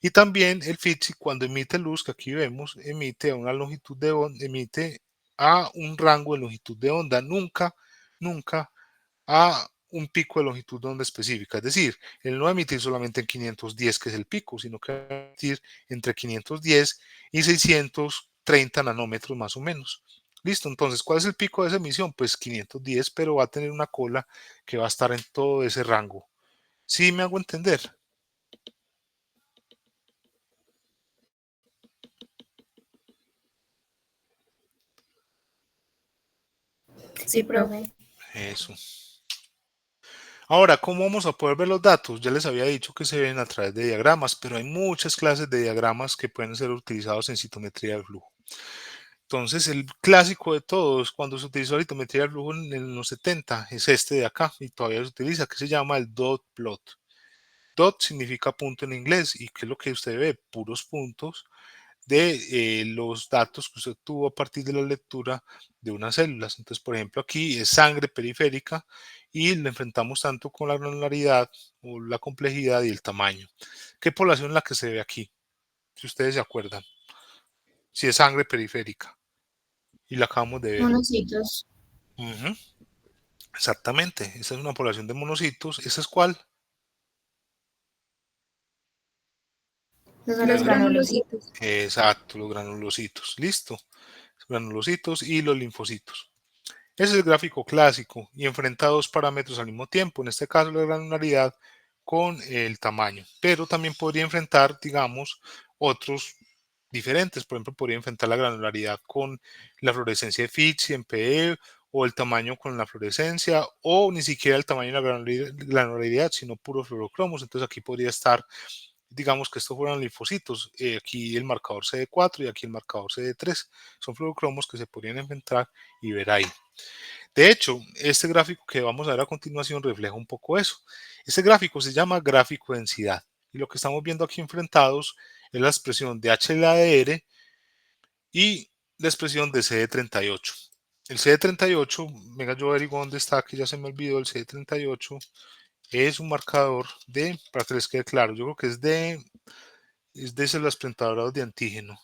Y también el FITSI, cuando emite luz, que aquí vemos, emite a una longitud de onda, emite a un rango de longitud de onda, nunca a un pico de longitud de onda específica. Es decir, él no va a emitir solamente en 510, que es el pico, sino que va a emitir entre 510 y 630 nanómetros más o menos. Listo, entonces, ¿cuál es el pico de esa emisión? Pues 510, pero va a tener una cola que va a estar en todo ese rango. ¿Sí me hago entender? Sí, profe. Eso. Ahora, ¿cómo vamos a poder ver los datos? Ya les había dicho que se ven a través de diagramas, pero hay muchas clases de diagramas que pueden ser utilizados en citometría de flujo. Entonces, el clásico de todos, cuando se utilizó la citometría de flujo en los 70, es este de acá, y todavía se utiliza, que se llama el dot plot. Dot significa punto en inglés, y ¿qué es lo que usted ve? Puros puntos de los datos que usted tuvo a partir de la lectura de unas células. Entonces, por ejemplo, aquí es sangre periférica y le enfrentamos tanto con la granularidad o la complejidad y el tamaño. ¿Qué población es la que se ve aquí? Si ustedes se acuerdan. Si es sangre periférica. Y la acabamos de ver. Monocitos. Ujú. Exactamente. Esa es una población de monocitos. ¿Esa es cuál? Esos son Los los granulocitos. granulocitos. Exacto, los granulocitos. Listo. Los granulocitos y los linfocitos. Ese es el gráfico clásico y enfrenta dos parámetros al mismo tiempo, en este caso la granularidad con el tamaño, pero también podría enfrentar, digamos, otros diferentes. Por ejemplo, podría enfrentar la granularidad con la fluorescencia de Fitch en PE o el tamaño con la fluorescencia o ni siquiera el tamaño de la granularidad, sino puros fluorocromos. Entonces aquí podría estar, digamos que estos fueran linfocitos, aquí el marcador CD4 y aquí el marcador CD3. Son fluorocromos que se podrían enfrentar y ver ahí. De hecho, este gráfico que vamos a ver a continuación refleja un poco eso. Este gráfico se llama gráfico de densidad y lo que estamos viendo aquí enfrentados es la expresión de HLADR y la expresión de CD38. El CD38, venga, yo averiguo dónde está, que ya se me olvidó. El CD38 es un marcador de, para que les quede claro, yo creo que es de células presentadoras de antígeno.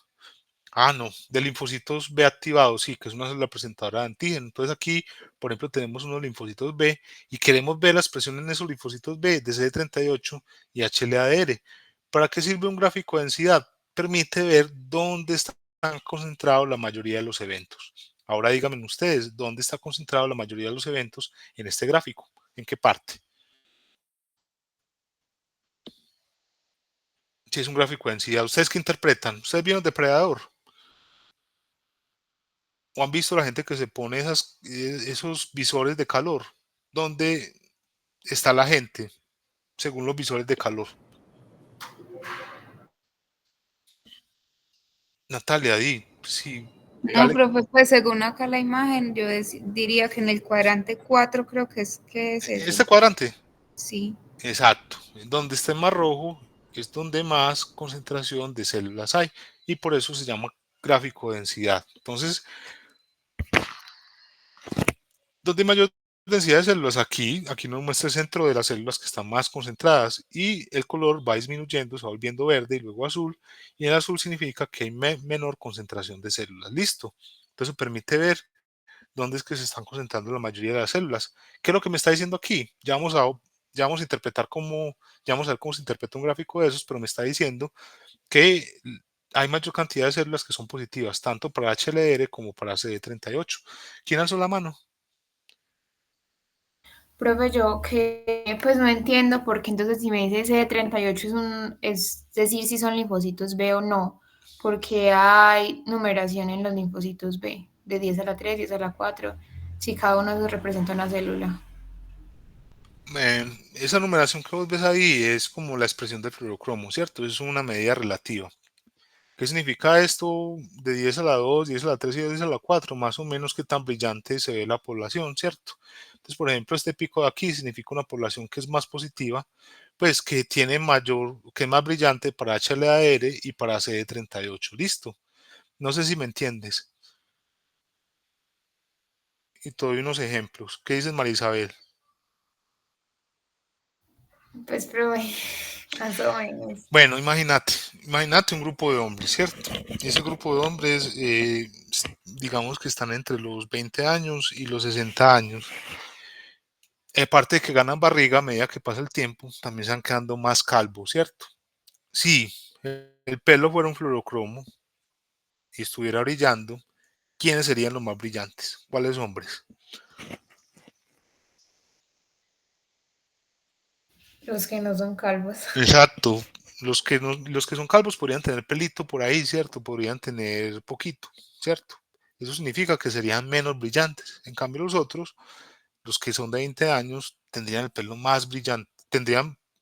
Ah, no, de linfocitos B activados, sí, que es una célula presentadora de antígeno. Entonces aquí, por ejemplo, tenemos unos linfocitos B y queremos ver la expresión en esos linfocitos B de CD38 y HLA-DR. ¿Para qué sirve un gráfico de densidad? permite ver dónde están concentrados la mayoría de los eventos. Ahora díganme ustedes, ¿dónde está concentrado la mayoría de los eventos en este gráfico? ¿En qué parte? Si es un gráfico de densidad, ¿ustedes qué interpretan? ¿Ustedes vieron Depredador? ¿O han visto la gente que se pone esos visores de calor? ¿Dónde está la gente según los visores de calor? Natalia, di, sí, No, dale. profe, pues según acá la imagen, yo diría que en el cuadrante 4 creo que es ese. Este cuadrante, Sí. exacto. Donde está en más rojo es donde más concentración de células hay y por eso se llama gráfico de densidad. Entonces, donde hay mayor densidad de células, aquí nos muestra el centro de las células que están más concentradas y el color va disminuyendo, se va volviendo verde y luego azul, y el azul significa que hay menor concentración de células. Listo. Entonces permite ver dónde es que se están concentrando la mayoría de las células. ¿Qué es lo que me está diciendo aquí? Ya vamos a interpretar ya vamos a ver cómo se interpreta un gráfico de esos, pero me está diciendo que hay mayor cantidad de células que son positivas, tanto para HLR como para CD38. ¿Quién alzó la mano? Profe, yo que pues no entiendo porque entonces si me dice CD38 es decir si son linfocitos B o no, porque hay numeración en los linfocitos B, de 10 a la 3, 10 a la 4, si cada uno de esos representa una célula. Esa numeración que vos ves ahí es como la expresión del fluorocromo, ¿cierto? Es una medida relativa. ¿Qué significa esto de 10 a la 2, 10 a la 3 y 10 a la 4? Más o menos qué tan brillante se ve la población, ¿cierto? Entonces, por ejemplo, este pico de aquí significa una población que es más positiva, pues que tiene que es más brillante para HLA-R y para CD38. Listo. No sé si me entiendes. Y te doy unos ejemplos. ¿Qué dices, María Isabel? Pues profe, más o menos. Bueno, imagínate un grupo de hombres, ¿cierto? Ese grupo de hombres, digamos que están entre los 20 años y los 60 años. Aparte de que ganan barriga a medida que pasa el tiempo, también se van quedando más calvos, ¿cierto? Si el pelo fuera un fluorocromo y estuviera brillando, ¿quiénes serían los más brillantes? ¿Cuáles hombres? Los que no son calvos. Exacto. Los que son calvos podrían tener pelito por ahí, ¿cierto? Podrían tener poquito, ¿cierto? Eso significa que serían menos brillantes. En cambio, los otros, los que son de 20 años, tendrían el pelo más brillante,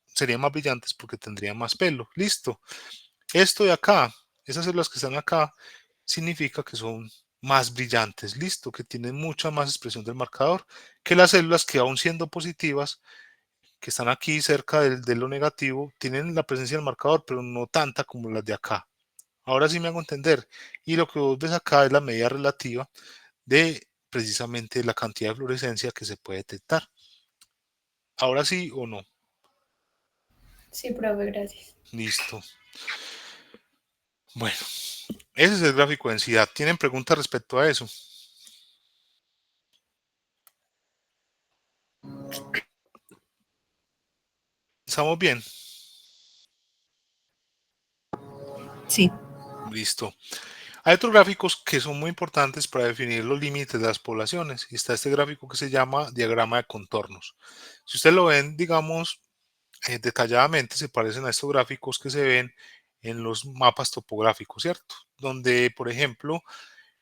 serían más brillantes porque tendrían más pelo. Listo. Esto de acá, esas células que están acá, significa que son más brillantes, listo, que tienen mucha más expresión del marcador que las células que aún siendo positivas, que están aquí cerca de lo negativo, tienen la presencia del marcador, pero no tanta como las de acá. Ahora sí me hago entender. Y lo que vos ves acá es la medida relativa de precisamente la cantidad de fluorescencia que se puede detectar. Ahora sí o no. Sí, profe, gracias. Listo. Bueno, ese es el gráfico de densidad. ¿Tienen preguntas respecto a eso? ¿Estamos bien? Sí. Listo. Hay otros gráficos que son muy importantes para definir los límites de las poblaciones. Y está este gráfico que se llama diagrama de contornos. Si ustedes lo ven, digamos, detalladamente, se parecen a estos gráficos que se ven en los mapas topográficos, ¿cierto? Donde, por ejemplo,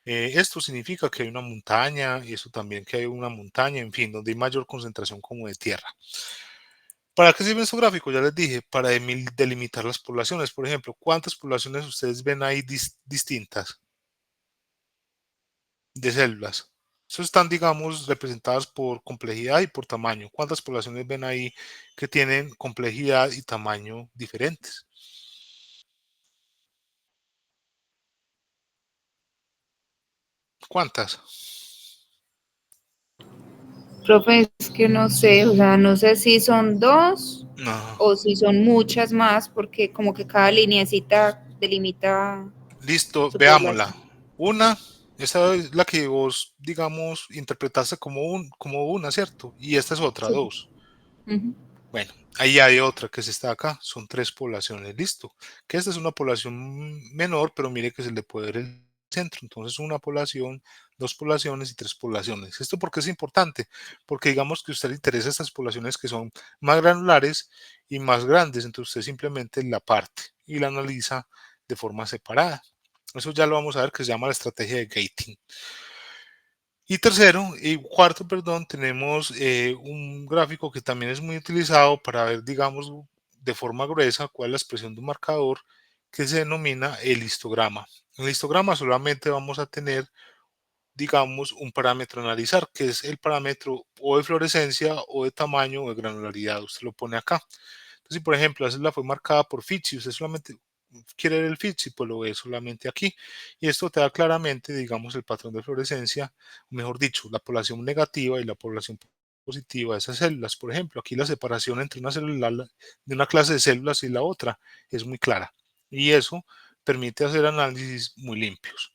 esto significa que hay una montaña, y eso también que hay una montaña, en fin, donde hay mayor concentración como de tierra. ¿Para qué sirven estos gráficos? Ya les dije, para delimitar las poblaciones. Por ejemplo, ¿cuántas poblaciones ustedes ven ahí distintas de células? Eso están, digamos, representadas por complejidad y por tamaño. ¿Cuántas poblaciones ven ahí que tienen complejidad y tamaño diferentes? ¿Cuántas? Profe, es que no sé, o sea, no sé si son 2 No. o si son muchas más, porque como que cada lineecita delimita Listo, su veámosla. población. Una, esa es la que vos, digamos, interpretaste como una, ¿cierto? Y esta es otra, Sí. dos. Ujú. Bueno, ahí hay otra que se está acá, son 3 poblaciones, listo. Que esta es una población menor, pero mire que se le puede ver el centro. Entonces, una población, 2 poblaciones y 3 poblaciones. ¿Esto por qué es importante? Porque digamos que a usted le interesa estas poblaciones que son más granulares y más grandes, entonces usted simplemente la parte y la analiza de forma separada. Eso ya lo vamos a ver, que se llama la estrategia de gating. Y tercero, y cuarto, perdón, tenemos un gráfico que también es muy utilizado para ver, digamos, de forma gruesa cuál es la expresión de un marcador, que se denomina el histograma. En el histograma solamente vamos a tener, digamos, un parámetro a analizar, que es el parámetro o de fluorescencia o de tamaño o de granularidad. Usted lo pone acá. Entonces, si por ejemplo, la célula fue marcada por Fitch y usted solamente quiere ver el Fitch, pues lo ve solamente aquí. Y esto te da claramente, digamos, el patrón de fluorescencia, mejor dicho, la población negativa y la población positiva de esas células. Por ejemplo, aquí la separación entre una célula de una clase de células y la otra es muy clara. Y eso permite hacer análisis muy limpios.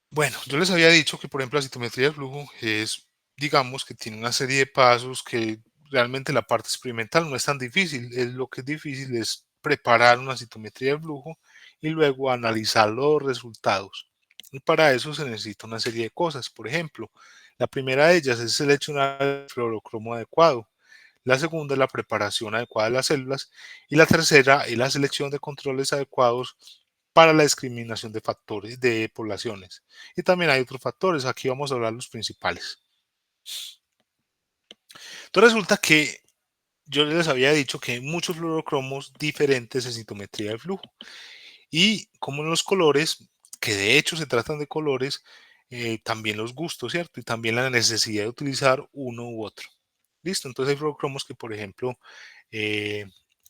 Bueno, yo les había dicho que, por ejemplo, la citometría de flujo es, digamos, que tiene una serie de pasos que realmente la parte experimental no es tan difícil. Lo que es difícil es preparar una citometría de flujo y luego analizar los resultados. Y para eso se necesita una serie de cosas. Por ejemplo, la primera de ellas es seleccionar el fluorocromo adecuado. La segunda es la preparación adecuada de las células. Y la tercera es la selección de controles adecuados para la discriminación de factores de poblaciones. Y también hay otros factores, aquí vamos a hablar los principales. Entonces resulta que yo les había dicho que hay muchos fluorocromos diferentes en citometría de flujo. Y como en los colores, que de hecho se tratan de colores, también los gustos, ¿cierto? Y también la necesidad de utilizar uno u otro. ¿Listo? Entonces hay fluorocromos que, por ejemplo, eh,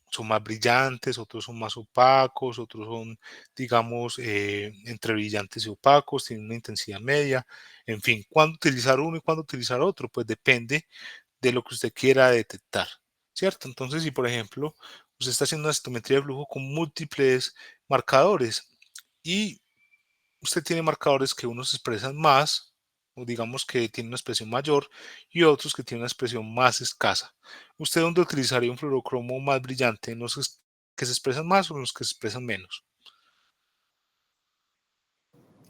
son más brillantes, otros son más opacos, otros son, digamos, entre brillantes y opacos, tienen una intensidad media. En fin, ¿cuándo utilizar uno y cuándo utilizar otro? Pues depende de lo que usted quiera detectar, ¿cierto? Entonces, si por ejemplo, usted está haciendo una citometría de flujo con múltiples marcadores y usted tiene marcadores que unos expresan más, o digamos que tienen una expresión mayor, y otros que tienen una expresión más escasa. ¿Usted dónde utilizaría un fluorocromo más brillante? ¿En los que se expresan más o en los que se expresan menos?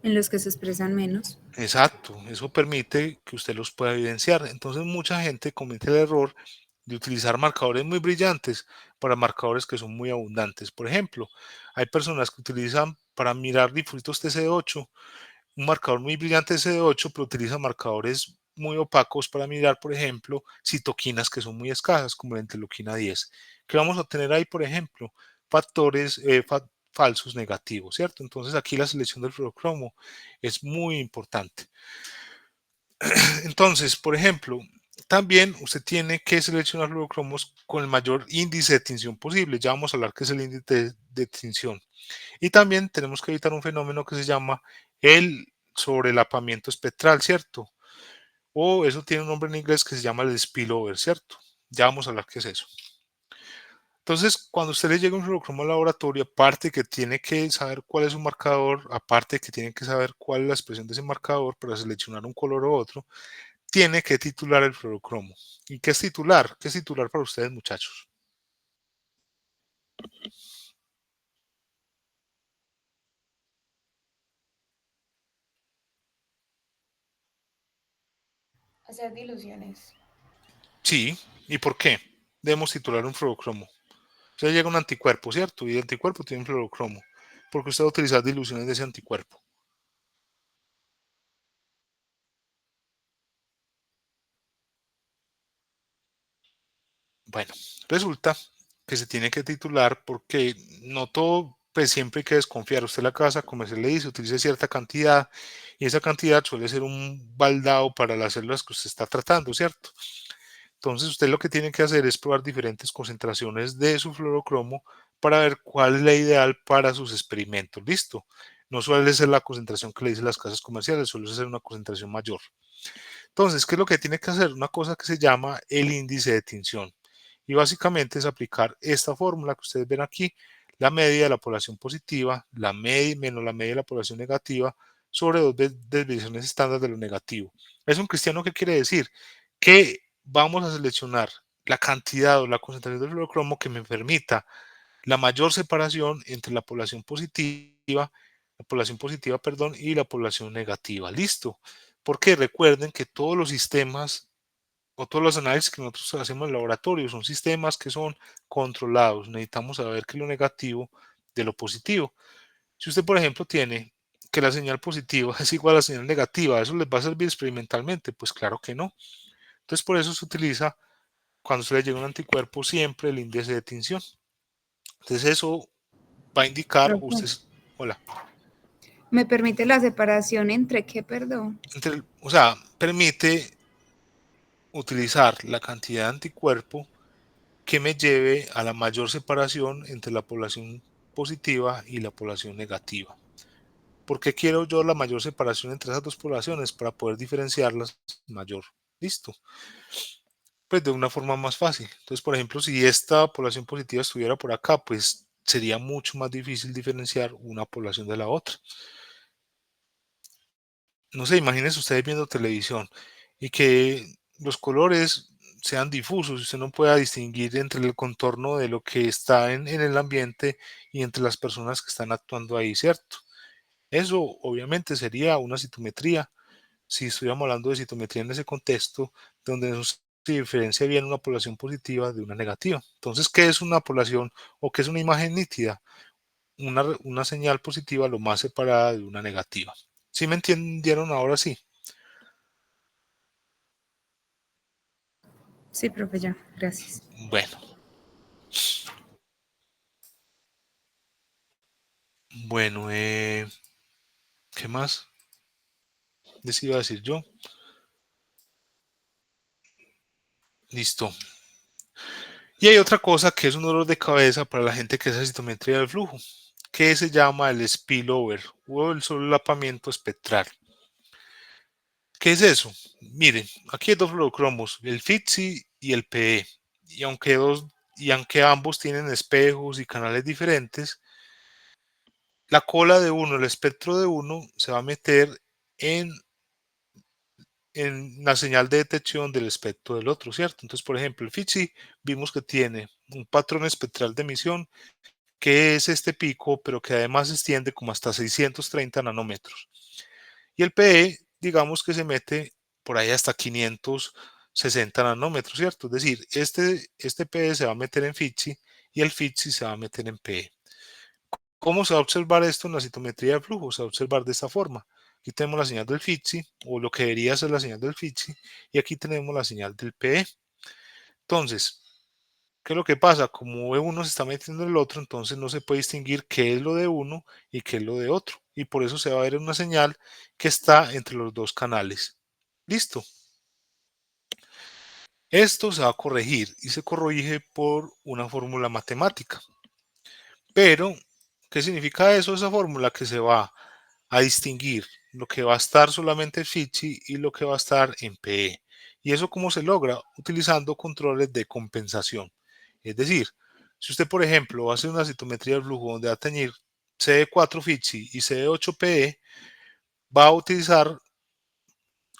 En los que se expresan menos. Exacto, eso permite que usted los pueda evidenciar. Entonces mucha gente comete el error de utilizar marcadores muy brillantes para marcadores que son muy abundantes. Por ejemplo, hay personas que utilizan para mirar difustos TC8 un marcador muy brillante CD8, pero utiliza marcadores muy opacos para mirar, por ejemplo, citoquinas que son muy escasas, como la interleuquina 10. ¿Qué vamos a tener ahí, por ejemplo? Factores falsos negativos, ¿cierto? Entonces aquí la selección del fluorocromo es muy importante. Entonces, por ejemplo, también usted tiene que seleccionar fluorocromos con el mayor índice de tinción posible. Ya vamos a hablar qué es el índice de tinción. Y también tenemos que evitar un fenómeno que se llama el sobrelapamiento espectral, ¿cierto? O eso tiene un nombre en inglés que se llama el spillover, ¿cierto? Ya vamos a hablar qué es eso. Entonces, cuando usted le llega un fluorocromo al laboratorio, aparte que tiene que saber cuál es su marcador, aparte que tiene que saber cuál es la expresión de ese marcador para seleccionar un color u otro, tiene que titular el fluorocromo. ¿Y qué es titular? ¿Qué es titular para ustedes, muchachos? Hacer diluciones. Sí, ¿y por qué? Debemos titular un fluorocromo. Usted llega un anticuerpo, ¿cierto? Y el anticuerpo tiene un fluorocromo. Porque usted va a utilizar diluciones de ese anticuerpo. Bueno, resulta que se tiene que titular porque no todo, pues siempre hay que desconfiar. Usted la casa, como se le dice, utilice cierta cantidad y esa cantidad suele ser un baldado para las células que usted está tratando, ¿cierto? Entonces usted lo que tiene que hacer es probar diferentes concentraciones de su fluorocromo para ver cuál es la ideal para sus experimentos. ¿Listo? No suele ser la concentración que le dicen las casas comerciales, suele ser una concentración mayor. Entonces, ¿qué es lo que tiene que hacer? Una cosa que se llama el índice de tinción. Y básicamente es aplicar esta fórmula que ustedes ven aquí, la media de la población positiva, la media menos la media de la población negativa, sobre dos desviaciones estándar de lo negativo. ¿Es un cristiano qué quiere decir? Que vamos a seleccionar la cantidad o la concentración de fluorocromo que me permita la mayor separación entre la población positiva, perdón, y la población negativa. Listo. Porque recuerden que todos los sistemas o todos los análisis que nosotros hacemos en el laboratorio son sistemas que son controlados. Necesitamos saber que lo negativo de lo positivo. Si usted, por ejemplo, tiene que la señal positiva es igual a la señal negativa, ¿eso les va a servir experimentalmente? Pues claro que no. Entonces, por eso se utiliza, cuando se le llega un anticuerpo, siempre el índice de tinción. Entonces, eso va a indicar, Profe, hola, ¿me permite la separación entre qué, perdón? o sea, permite utilizar la cantidad de anticuerpo que me lleve a la mayor separación entre la población positiva y la población negativa. ¿Por qué quiero yo la mayor separación entre esas dos poblaciones? Para poder diferenciarlas mayor. Listo. Pues de una forma más fácil. Entonces, por ejemplo, si esta población positiva estuviera por acá, pues sería mucho más difícil diferenciar una población de la otra. No sé, imagínense ustedes viendo televisión y que los colores sean difusos, usted no pueda distinguir entre el contorno de lo que está en el ambiente y entre las personas que están actuando ahí, ¿cierto? Eso obviamente sería una citometría, si estuviéramos hablando de citometría en ese contexto, donde no se diferencia bien una población positiva de una negativa. Entonces, ¿qué es una población o qué es una imagen nítida? Una señal positiva lo más separada de una negativa. ¿Sí me entendieron ahora sí? Sí, profe, ya, gracias. Bueno, bueno, ¿qué más les iba a decir yo? Listo. Y hay otra cosa que es un dolor de cabeza para la gente que hace citometría del flujo, que se llama el spillover o el solapamiento espectral. ¿Qué es eso? Miren, aquí hay dos fluorocromos, el FITSI y el PE. Y aunque ambos tienen espejos y canales diferentes, la cola de uno, el espectro de uno, se va a meter en, en la señal de detección del espectro del otro, ¿cierto? Entonces, por ejemplo, el FITSI vimos que tiene un patrón espectral de emisión que es este pico, pero que además se extiende como hasta 630 nanómetros. Y el PE, digamos que se mete por ahí hasta 560 nanómetros, ¿cierto? Es decir, este PE se va a meter en FITSI y el FITSI se va a meter en PE. ¿Cómo se va a observar esto en la citometría de flujo? Se va a observar de esta forma. Aquí tenemos la señal del FITSI, o lo que debería ser la señal del FITSI, y aquí tenemos la señal del PE. Entonces, ¿qué es lo que pasa? Como uno se está metiendo en el otro, entonces no se puede distinguir qué es lo de uno y qué es lo de otro. Y por eso se va a ver una señal que está entre los dos canales. Listo. Esto se va a corregir y se corrige por una fórmula matemática. Pero, ¿qué significa eso? Esa fórmula que se va a distinguir lo que va a estar solamente en FITSI y lo que va a estar en PE. ¿Y eso cómo se logra? Utilizando controles de compensación. Es decir, si usted, por ejemplo, hace una citometría del flujo donde va a tener CD4 FITSI y CD8 PE, va a utilizar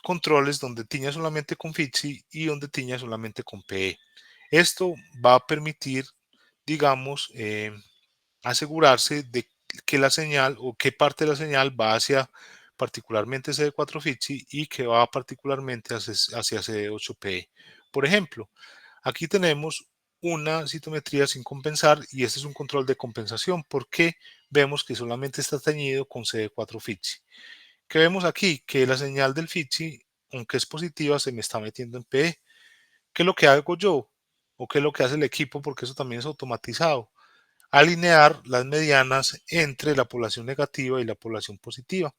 controles donde tiña solamente con FITSI y donde tiña solamente con PE. Esto va a permitir, digamos, asegurarse de que la señal o qué parte de la señal va hacia particularmente CD4 FITSI y que va particularmente hacia CD8PE. Por ejemplo, aquí tenemos una citometría sin compensar y este es un control de compensación porque vemos que solamente está teñido con CD4 FITSI. ¿Qué vemos aquí? Que la señal del FITSI, aunque es positiva, se me está metiendo en PE. ¿Qué es lo que hago yo? ¿O qué es lo que hace el equipo? Porque eso también es automatizado. Alinear las medianas entre la población negativa y la población positiva.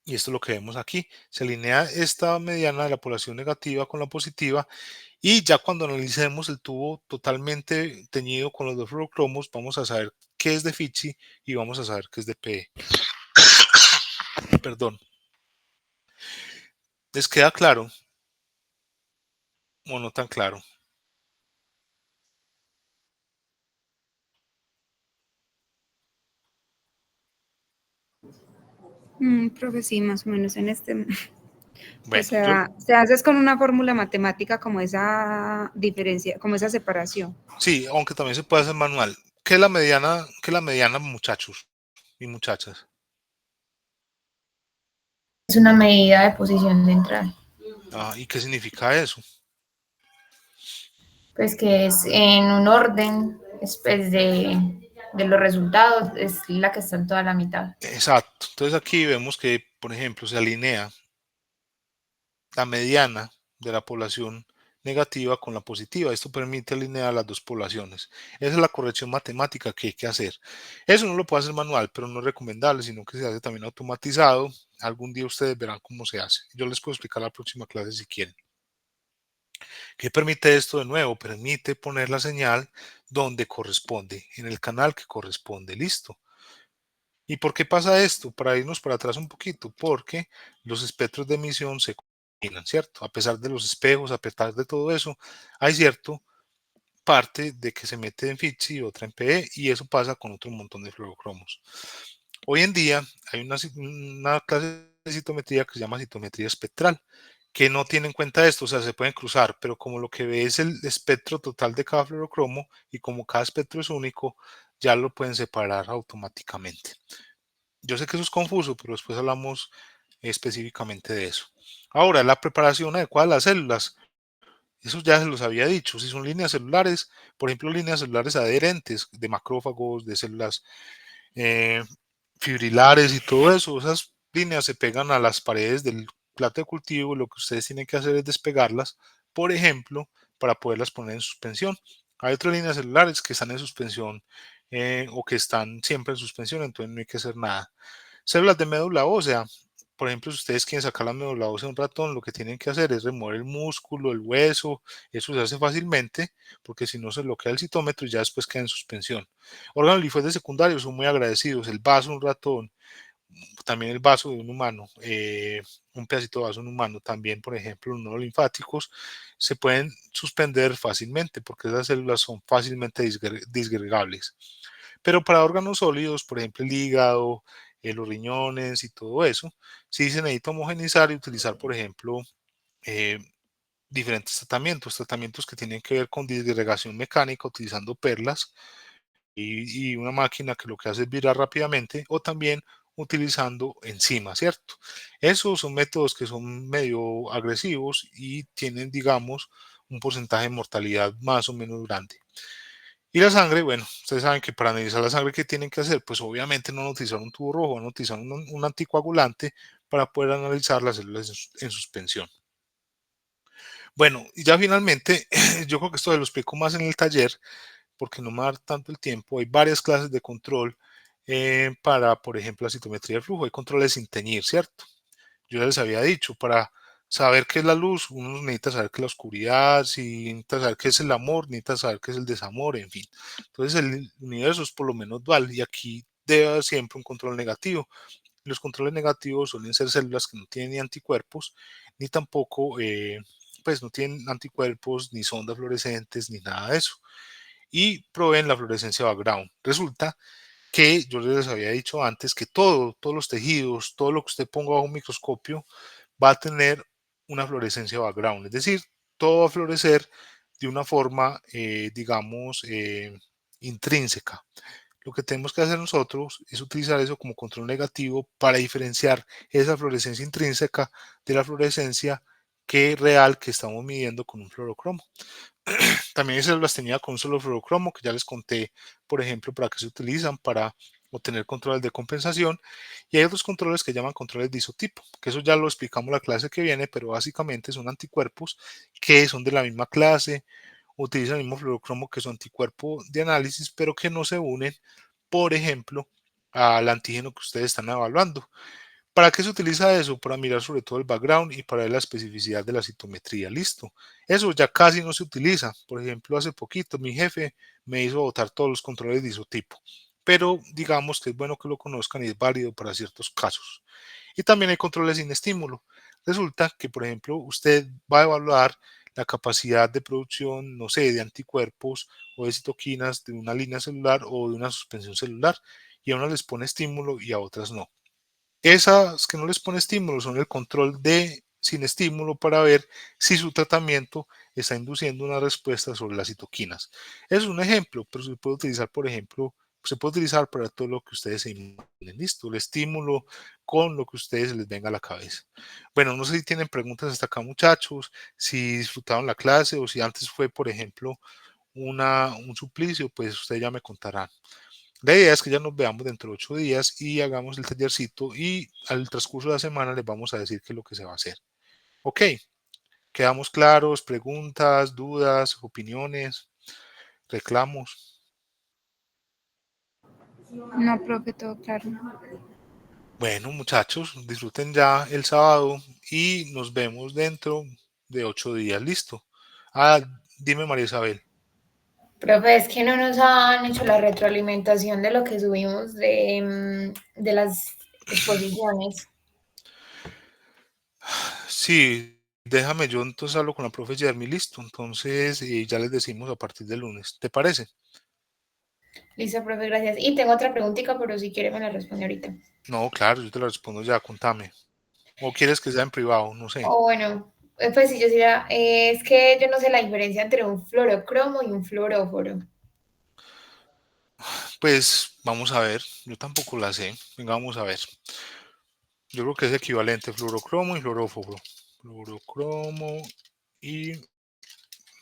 Y esto es lo que vemos aquí. Se alinea esta mediana de la población negativa con la positiva y ya cuando analicemos el tubo totalmente teñido con los dos fluorocromos, vamos a saber qué es de FITSI y vamos a saber qué es de PE. Perdón. ¿Les queda claro o no tan claro? Profe, sí, más o menos en este O Bueno, sea, se hace con una fórmula matemática como esa diferencia, como esa separación. sí, aunque también se puede hacer manual. Qué es la mediana, muchachos y muchachas? Es una medida de posición central. ¿Y qué significa eso? Pues que es en un orden pues, de los resultados, es la que está en toda la mitad. Exacto. Entonces aquí vemos que, por ejemplo, se alinea la mediana de la población negativa con la positiva. Esto permite alinear las dos poblaciones. Esa es la corrección matemática que hay que hacer. Eso no lo puede hacer manual, pero no es recomendable, sino que se hace también automatizado. Algún día ustedes verán cómo se hace. Yo les puedo explicar la próxima clase si quieren. ¿Qué permite esto de nuevo? Permite poner la señal donde corresponde, en el canal que corresponde. Listo. ¿Y por qué pasa esto? Para irnos para atrás un poquito, porque los espectros de emisión se combinan, ¿cierto? A pesar de los espejos, a pesar de todo eso, hay cierto parte de que se mete en FITSI y otra en PE, y eso pasa con otro montón de fluorocromos. Hoy en día hay una clase de citometría que se llama citometría espectral, que no tiene en cuenta esto, o sea, se pueden cruzar, pero como lo que ve es el espectro total de cada fluorocromo y como cada espectro es único, ya lo pueden separar automáticamente. Yo sé que eso es confuso, pero después hablamos específicamente de eso. Ahora, la preparación adecuada de las células. Eso ya se los había dicho. Si son líneas celulares, por ejemplo, líneas celulares adherentes de macrófagos, de células eh, fibrilares y todo eso, esas líneas se pegan a las paredes del plato de cultivo. Lo que ustedes tienen que hacer es despegarlas, por ejemplo, para poderlas poner en suspensión. Hay otras líneas celulares que están en suspensión o que están siempre en suspensión, entonces no hay que hacer nada. Células de médula ósea. Por ejemplo, si ustedes quieren sacar la médula ósea de un ratón, lo que tienen que hacer es remover el músculo, el hueso. Eso se hace fácilmente, porque si no se bloquea el citómetro y ya después queda en suspensión. Órganos linfoides secundarios son muy agradecidos. El vaso de un ratón, también el vaso de un humano, un pedacito de vaso de un humano, también, por ejemplo, los nodos linfáticos se pueden suspender fácilmente porque esas células son fácilmente disgregables. Pero para órganos sólidos, por ejemplo, el hígado, los riñones y todo eso, sí se necesita homogenizar y utilizar, por ejemplo, eh, diferentes tratamientos que tienen que ver con disgregación mecánica utilizando perlas y una máquina que lo que hace es virar rápidamente, o también utilizando enzimas, ¿cierto? Esos son métodos que son medio agresivos y tienen, digamos, un porcentaje de mortalidad más o menos grande. Y la sangre, bueno, ustedes saben que para analizar la sangre, ¿qué tienen que hacer? Pues obviamente no van a utilizar un tubo rojo, van a utilizar un anticoagulante para poder analizar las células en suspensión. Bueno, y ya finalmente, yo creo que esto lo explico más en el taller, porque no me va a dar tanto el tiempo. Hay varias clases de control para, por ejemplo, la citometría de flujo. Hay controles sin teñir, ¿cierto? Yo ya les había dicho, para saber qué es la luz, uno necesita saber qué es la oscuridad, si necesita saber qué es el amor, necesita saber qué es el desamor, en fin. Entonces el universo es por lo menos dual y aquí debe haber siempre un control negativo. Los controles negativos suelen ser células que no tienen ni anticuerpos, ni tampoco, pues no tienen anticuerpos, ni sondas fluorescentes, ni nada de eso. Y proveen la fluorescencia background. Resulta que yo les había dicho antes que todos los tejidos, todo lo que usted ponga bajo un microscopio va a tener una fluorescencia background, es decir, todo va a florecer de una forma, digamos, intrínseca. Lo que tenemos que hacer nosotros es utilizar eso como control negativo para diferenciar esa fluorescencia intrínseca de la fluorescencia real que estamos midiendo con un fluorocromo. También hay células teñidas con un solo fluorocromo, que ya les conté, por ejemplo, para qué se utilizan, para obtener controles de compensación. Y hay otros controles que llaman controles de isotipo, que eso ya lo explicamos la clase que viene, pero básicamente son anticuerpos que son de la misma clase, utilizan el mismo fluorocromo que su anticuerpo de análisis, pero que no se unen, por ejemplo, al antígeno que ustedes están evaluando. ¿Para qué se utiliza eso? Para mirar sobre todo el background y para ver la especificidad de la citometría. Listo. Eso ya casi no se utiliza. Por ejemplo, hace poquito mi jefe me hizo botar todos los controles de isotipo. Pero digamos que es bueno que lo conozcan y es válido para ciertos casos. Y también hay controles sin estímulo. Resulta que, por ejemplo, usted va a evaluar la capacidad de producción, no sé, de anticuerpos o de citoquinas de una línea celular o de una suspensión celular. Y a unas les pone estímulo y a otras no. Esas que no les pone estímulo son el control de sin estímulo para ver si su tratamiento está induciendo una respuesta sobre las citoquinas. Es un ejemplo, pero se puede utilizar, por ejemplo, se puede utilizar para todo lo que ustedes se imaginen. Listo, el estímulo con lo que ustedes les venga a la cabeza. Bueno, no sé si tienen preguntas hasta acá, muchachos, si disfrutaron la clase o si antes fue, por ejemplo, un suplicio, pues ustedes ya me contarán. La idea es que ya nos veamos dentro de 8 días y hagamos el tallercito y al transcurso de la semana les vamos a decir qué es lo que se va a hacer. Ok, quedamos claros, preguntas, dudas, opiniones, reclamos. No, profe, todo claro. Bueno, muchachos, disfruten ya el sábado y nos vemos dentro de 8 días. Listo. Ah, dime, María Isabel. Profe, es que no nos han hecho la retroalimentación de lo que subimos de las exposiciones. Sí, déjame, yo entonces hablo con la profe Jeremy, listo. Entonces ya les decimos a partir del lunes. ¿Te parece? Listo, profe, gracias. Y tengo otra preguntita, pero si quiere me la responde ahorita. No, claro, yo te la respondo ya, contame. ¿O quieres que sea en privado? No sé. O bueno, pues si yo diría, es que yo no sé la diferencia entre un fluorocromo y un fluoróforo. Pues vamos a ver, yo tampoco la sé. Venga, vamos a ver. Yo creo que es equivalente fluorocromo y fluoróforo. Fluorocromo y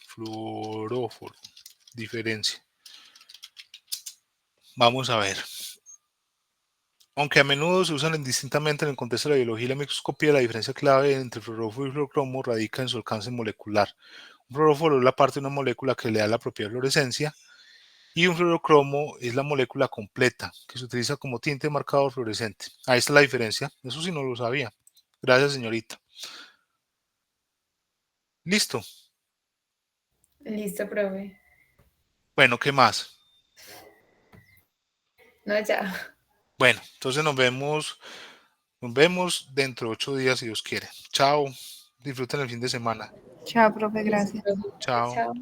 fluoróforo. Diferencia. Vamos a ver. Aunque a menudo se usan indistintamente en el contexto de la biología y la microscopía, la diferencia clave entre fluoróforo y fluorocromo radica en su alcance molecular. Un fluoróforo es la parte de una molécula que le da la propiedad de fluorescencia y un fluorocromo es la molécula completa que se utiliza como tinte marcador fluorescente. Ahí está la diferencia. Eso sí no lo sabía. Gracias, señorita. Listo. Listo, profe. Bueno, ¿qué más? No, ya. Bueno, entonces nos vemos dentro de 8 días si Dios quiere. Chao. Disfruten el fin de semana. Chao, profe, Listo, gracias. profe. Chao. Chao.